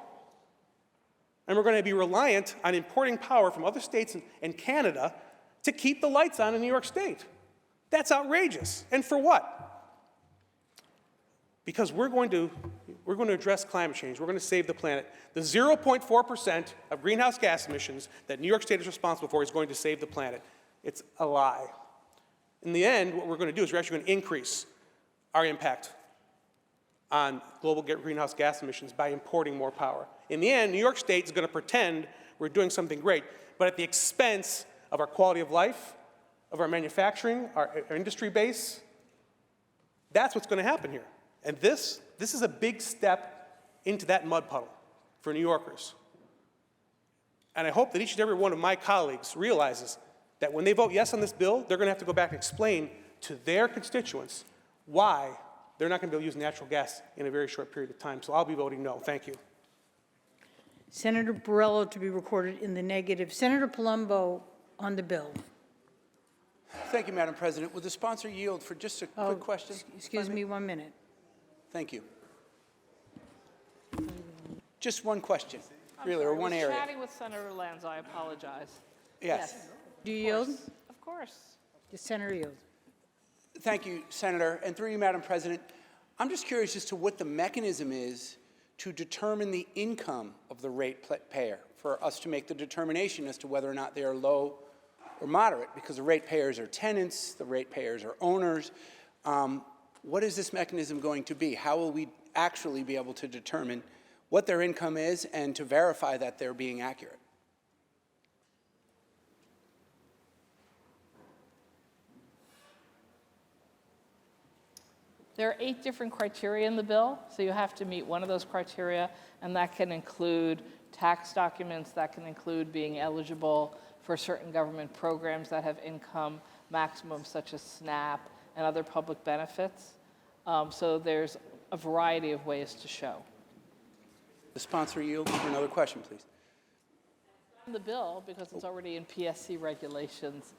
And we're going to be reliant on importing power from other states and Canada to keep the lights on in New York State. That's outrageous. And for what? Because we're going to address climate change. We're going to save the planet. The 0.4% of greenhouse gas emissions that New York State is responsible for is going to save the planet. It's a lie. In the end, what we're going to do is we're actually going to increase our impact on global greenhouse gas emissions by importing more power. In the end, New York State is going to pretend we're doing something great, but at the expense of our quality of life, of our manufacturing, our industry base. That's what's going to happen here. And this is a big step into that mud puddle for New Yorkers. And I hope that each and every one of my colleagues realizes that when they vote yes on this bill, they're going to have to go back and explain to their constituents why they're not going to be able to use natural gas in a very short period of time. So I'll be voting no. Thank you. Senator Borrello to be recorded in the negative. Senator Palumbo on the bill. Thank you, Madam President. Will the sponsor yield for just a quick question? Excuse me 1 minute. Thank you. Just one question, really, or one area. I was chatting with Senator Lanza. I apologize. Yes. Do you yield? Of course. The senator yield. Thank you, Senator. And through you, Madam President, I'm just curious as to what the mechanism is to determine the income of the ratepayer, for us to make the determination as to whether or not they are low or moderate, because the ratepayers are tenants, the ratepayers are owners. What is this mechanism going to be? How will we actually be able to determine what their income is and to verify that they're being accurate? There are 8 different criteria in the bill, so you have to meet one of those criteria, and that can include tax documents, that can include being eligible for certain government programs that have income maximums such as SNAP and other public benefits. So there's a variety of ways to show. The sponsor yield for another question, please. In the bill, because it's already in PSC regulations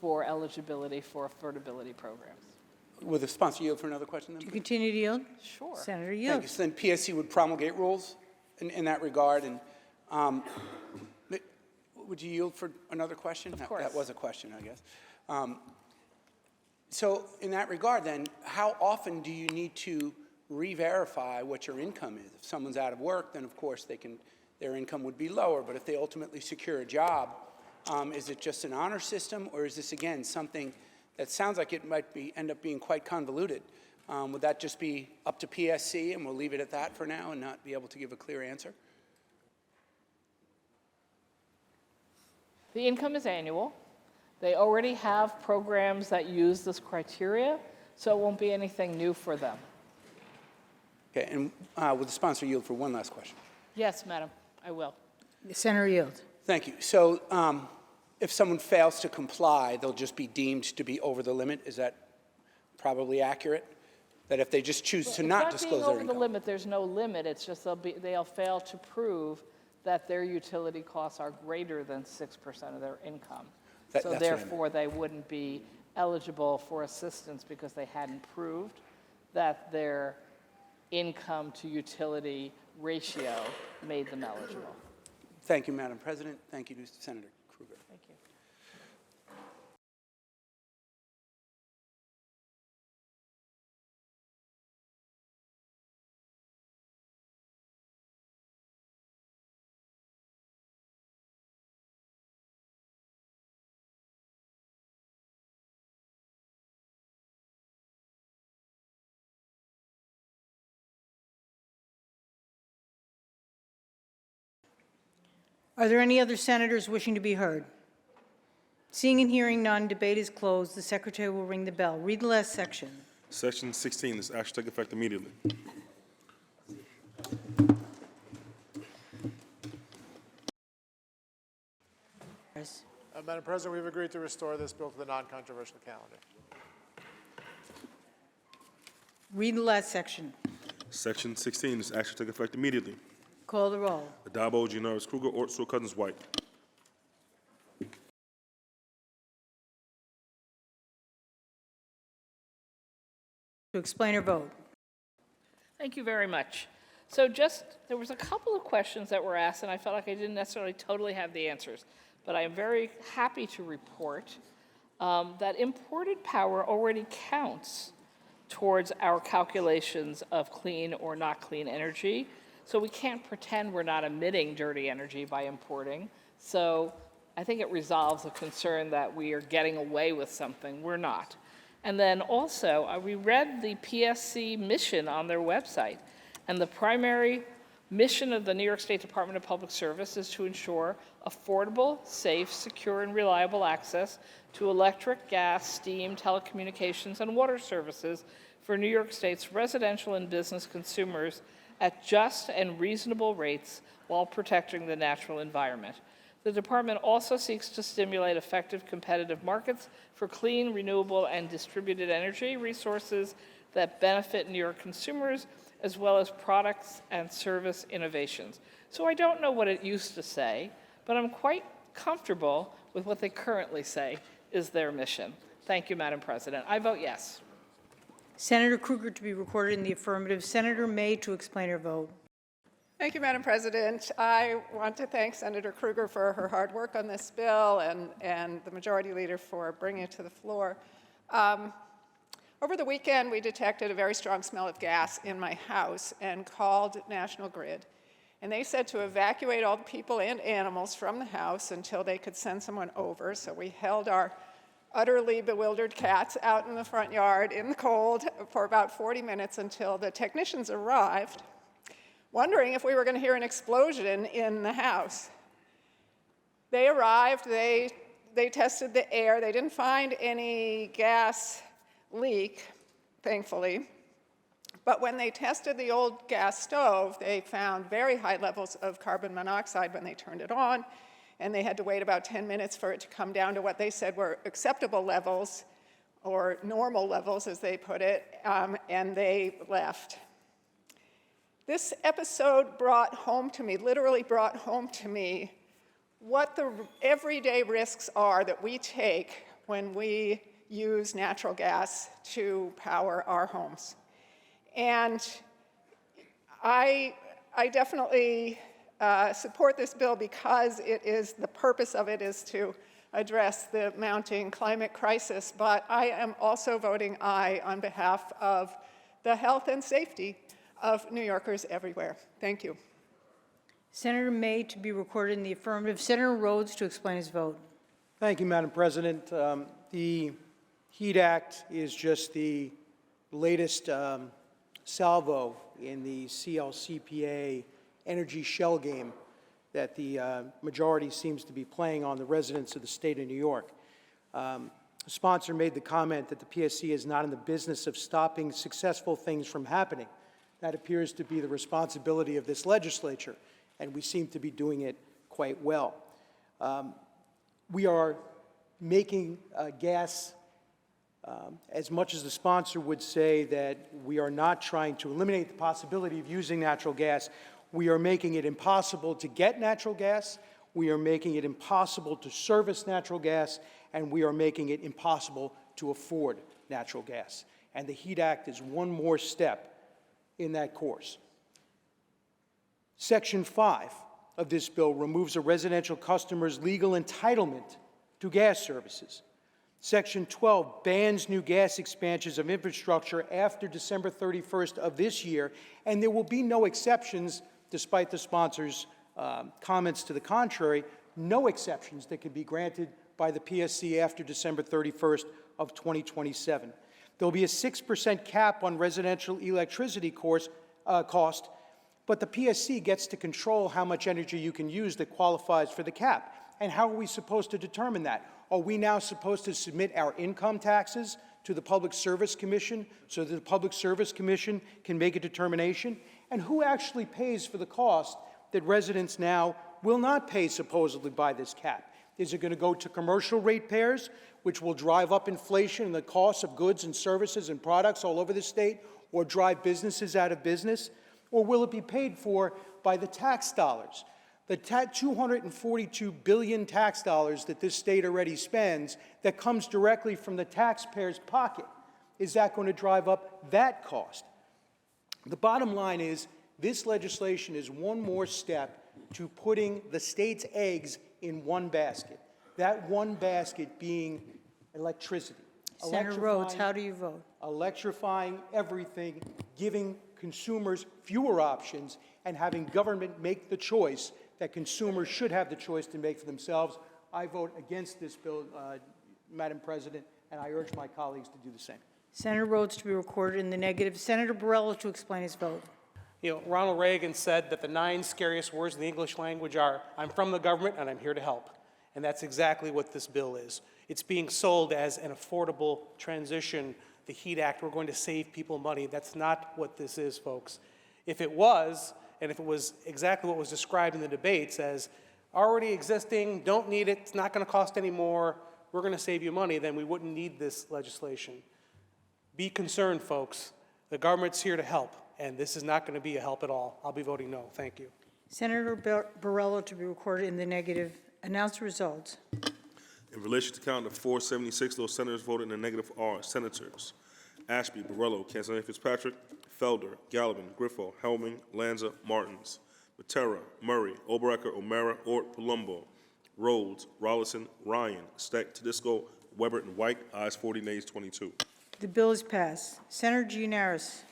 for eligibility for affordability programs. Will the sponsor yield for another question then? To continue to yield? Sure. Senator Thank yield. you. So then PSC would promulgate rules in that regard. And would you yield for another question? Of course. That was a question, I guess. So in that regard then, how often do you need to re-verify what your income is. If someone's out of work, then of course their income would be lower, but if they ultimately secure a job, is it just an honor system, or is this, again, something that sounds like it might end up being quite convoluted? Would that just be up to PSC, and we'll leave it at that for now and not be able to give a clear answer? The income is annual. They already have programs that use this criteria, so it won't be anything new for them. Okay, and will the sponsor yield for one last question? Yes, madam, I will. Senator Yield. Thank you. So if someone fails to comply, they'll just be deemed to be over the limit? Is that probably accurate? That if they just choose to not disclose their It's not being over income? the limit, there's no limit, it's just they'll fail to prove that their utility costs are greater than 6% of their income. So That's what I meant. therefore, they wouldn't be eligible for assistance because they hadn't proved that their income to utility ratio made them eligible. Thank you, Madam President. Thank you to Senator Krueger. Thank you. Are there any other senators wishing to be heard? Seeing and hearing none, debate is closed. The secretary will ring the bell. Read the last section. Section 16, this action take effect immediately. Madam President, we've agreed to restore this bill to the non-controversial calendar. Read the last section. Section 16, this action take effect immediately. Call the roll. Adabo, Gianaris, Krueger, Ortso, Cousins, White. To explain or vote. Thank you very much. So there was a couple of questions that were asked, and I felt like I didn't necessarily totally have the answers. But I am very happy to report that imported power already counts towards our calculations of clean or not clean energy. So we can't pretend we're not emitting dirty energy by importing. So I think it resolves a concern that we are getting away with something. We're not. And then also, we read the PSC mission on their website, and the primary mission of the New York State Department of Public Service is to ensure affordable, safe, secure, and reliable access to electric, gas, steam, telecommunications, and water services for New York State's residential and business consumers at just and reasonable rates while protecting the natural environment. The department also seeks to stimulate effective competitive markets for clean, renewable, and distributed energy resources that benefit New York consumers, as well as products and service innovations. So I don't know what it used to say, but I'm quite comfortable with what they currently say is their mission. Thank you, Madam President. I vote yes. Senator Krueger to be recorded in the affirmative. Senator May to explain her vote. Thank you, Madam President. I want to thank Senator Krueger for her hard work on this bill and the Majority Leader for bringing it to the floor. Over the weekend, we detected a very strong smell of gas in my house and called National Grid. And they said to evacuate all the people and animals from the house until they could send someone over. So we held our utterly bewildered cats out in the front yard in the cold for about 40 minutes until the technicians arrived, wondering if we were going to hear an explosion in the house. They arrived, they tested the air, they didn't find any gas leak, thankfully. But when they tested the old gas stove, they found very high levels of carbon monoxide when they turned it on, and they had to wait about 10 minutes for it to come down to what they said were acceptable levels, or normal levels, as they put it, and they left. This episode brought home to me, literally brought home to me, what the everyday risks are that we take when we use natural gas to power our homes. And I definitely support this bill because the purpose of it is to address the mounting climate crisis, but I am also voting aye on behalf of the health and safety of New Yorkers everywhere. Thank you. Senator May to be recorded in the affirmative. Senator Rhodes to explain his vote. Thank you, Madam President. The HEAT Act is just the latest salvo in the CLCPA energy shell game that the majority seems to be playing on the residents of the state of New York. The sponsor made the comment that the PSC is not in the business of stopping successful things from happening. That appears to be the responsibility of this legislature, and we seem to be doing it quite well. We are making gas, as much as the sponsor would say that we are not trying to eliminate the possibility of using natural gas, we are making it impossible to get natural gas, we are making it impossible to service natural gas, and we are making it impossible to afford natural gas. And the HEAT Act is one more step in that course. Section 5 of this bill removes a residential customer's legal entitlement to gas services. Section 12 bans new gas expansions of infrastructure after December 31st of this year, and there will be no exceptions, despite the sponsor's comments to the contrary, no exceptions that can be granted by the PSC after December 31st of 2027. There will be a 6% cap on residential electricity cost, but the PSC gets to control how much energy you can use that qualifies for the cap. And how are we supposed to determine that? Are we now supposed to submit our income taxes to the Public Service Commission so that the Public Service Commission can make a determination? And who actually pays for the cost that residents now will not pay supposedly by this cap? Is it going to go to commercial ratepayers, which will drive up inflation and the cost of goods and services and products all over the state, or drive businesses out of business? Or will it be paid for by the tax dollars? The $242 billion tax dollars that this state already spends that comes directly from the taxpayer's pocket, is that going to drive up that cost? The bottom line is this legislation is one more step to putting the state's eggs in one basket, that one basket being electricity. Senator Rhodes, how do you vote? Electrifying everything, giving consumers fewer options, and having government make the choice that consumers should have the choice to make for themselves. I vote against this bill, Madam President, and I urge my colleagues to do the same. Senator Rhodes to be recorded in the negative. Senator Borrello to explain his vote. You know, Ronald Reagan said that the 9 scariest words in the English language are, I'm from the government and I'm here to help. And that's exactly what this bill is. It's being sold as an affordable transition, the HEAT Act, we're going to save people money. That's not what this is, folks. If it was, and if it was exactly what was described in the debates as already existing, don't need it, it's not going to cost any more, we're going to save you money, then we wouldn't need this legislation. Be concerned, folks. The government's here to help, and this is not going to be a help at all. I'll be voting no. Thank you. Senator Borrello to be recorded in the negative. Announce the results. In relation to count of 476, those senators voted in the negative are Senators Ashby, Borrello, Canzone Fitzpatrick, Felder, Gallivan, Griffo, Helming, Lanza, Martins, Matera, Murray, Oberecker, O'Mara, Ort, Palumbo, Rhodes, Rollison, Ryan, Steck, Tedisco, Weber, and White. Ayes 40, nays 22. The bill is passed. Senator Gianaris.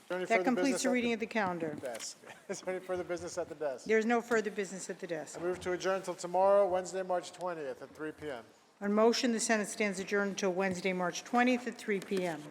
That completes the reading of the calendar. Desk. Is there any further business at the desk? There is no further business at the desk. I move to adjourn until tomorrow, Wednesday, March 20th at 3 p.m. On motion, the Senate stands adjourned until Wednesday, March 20th at 3 p.m.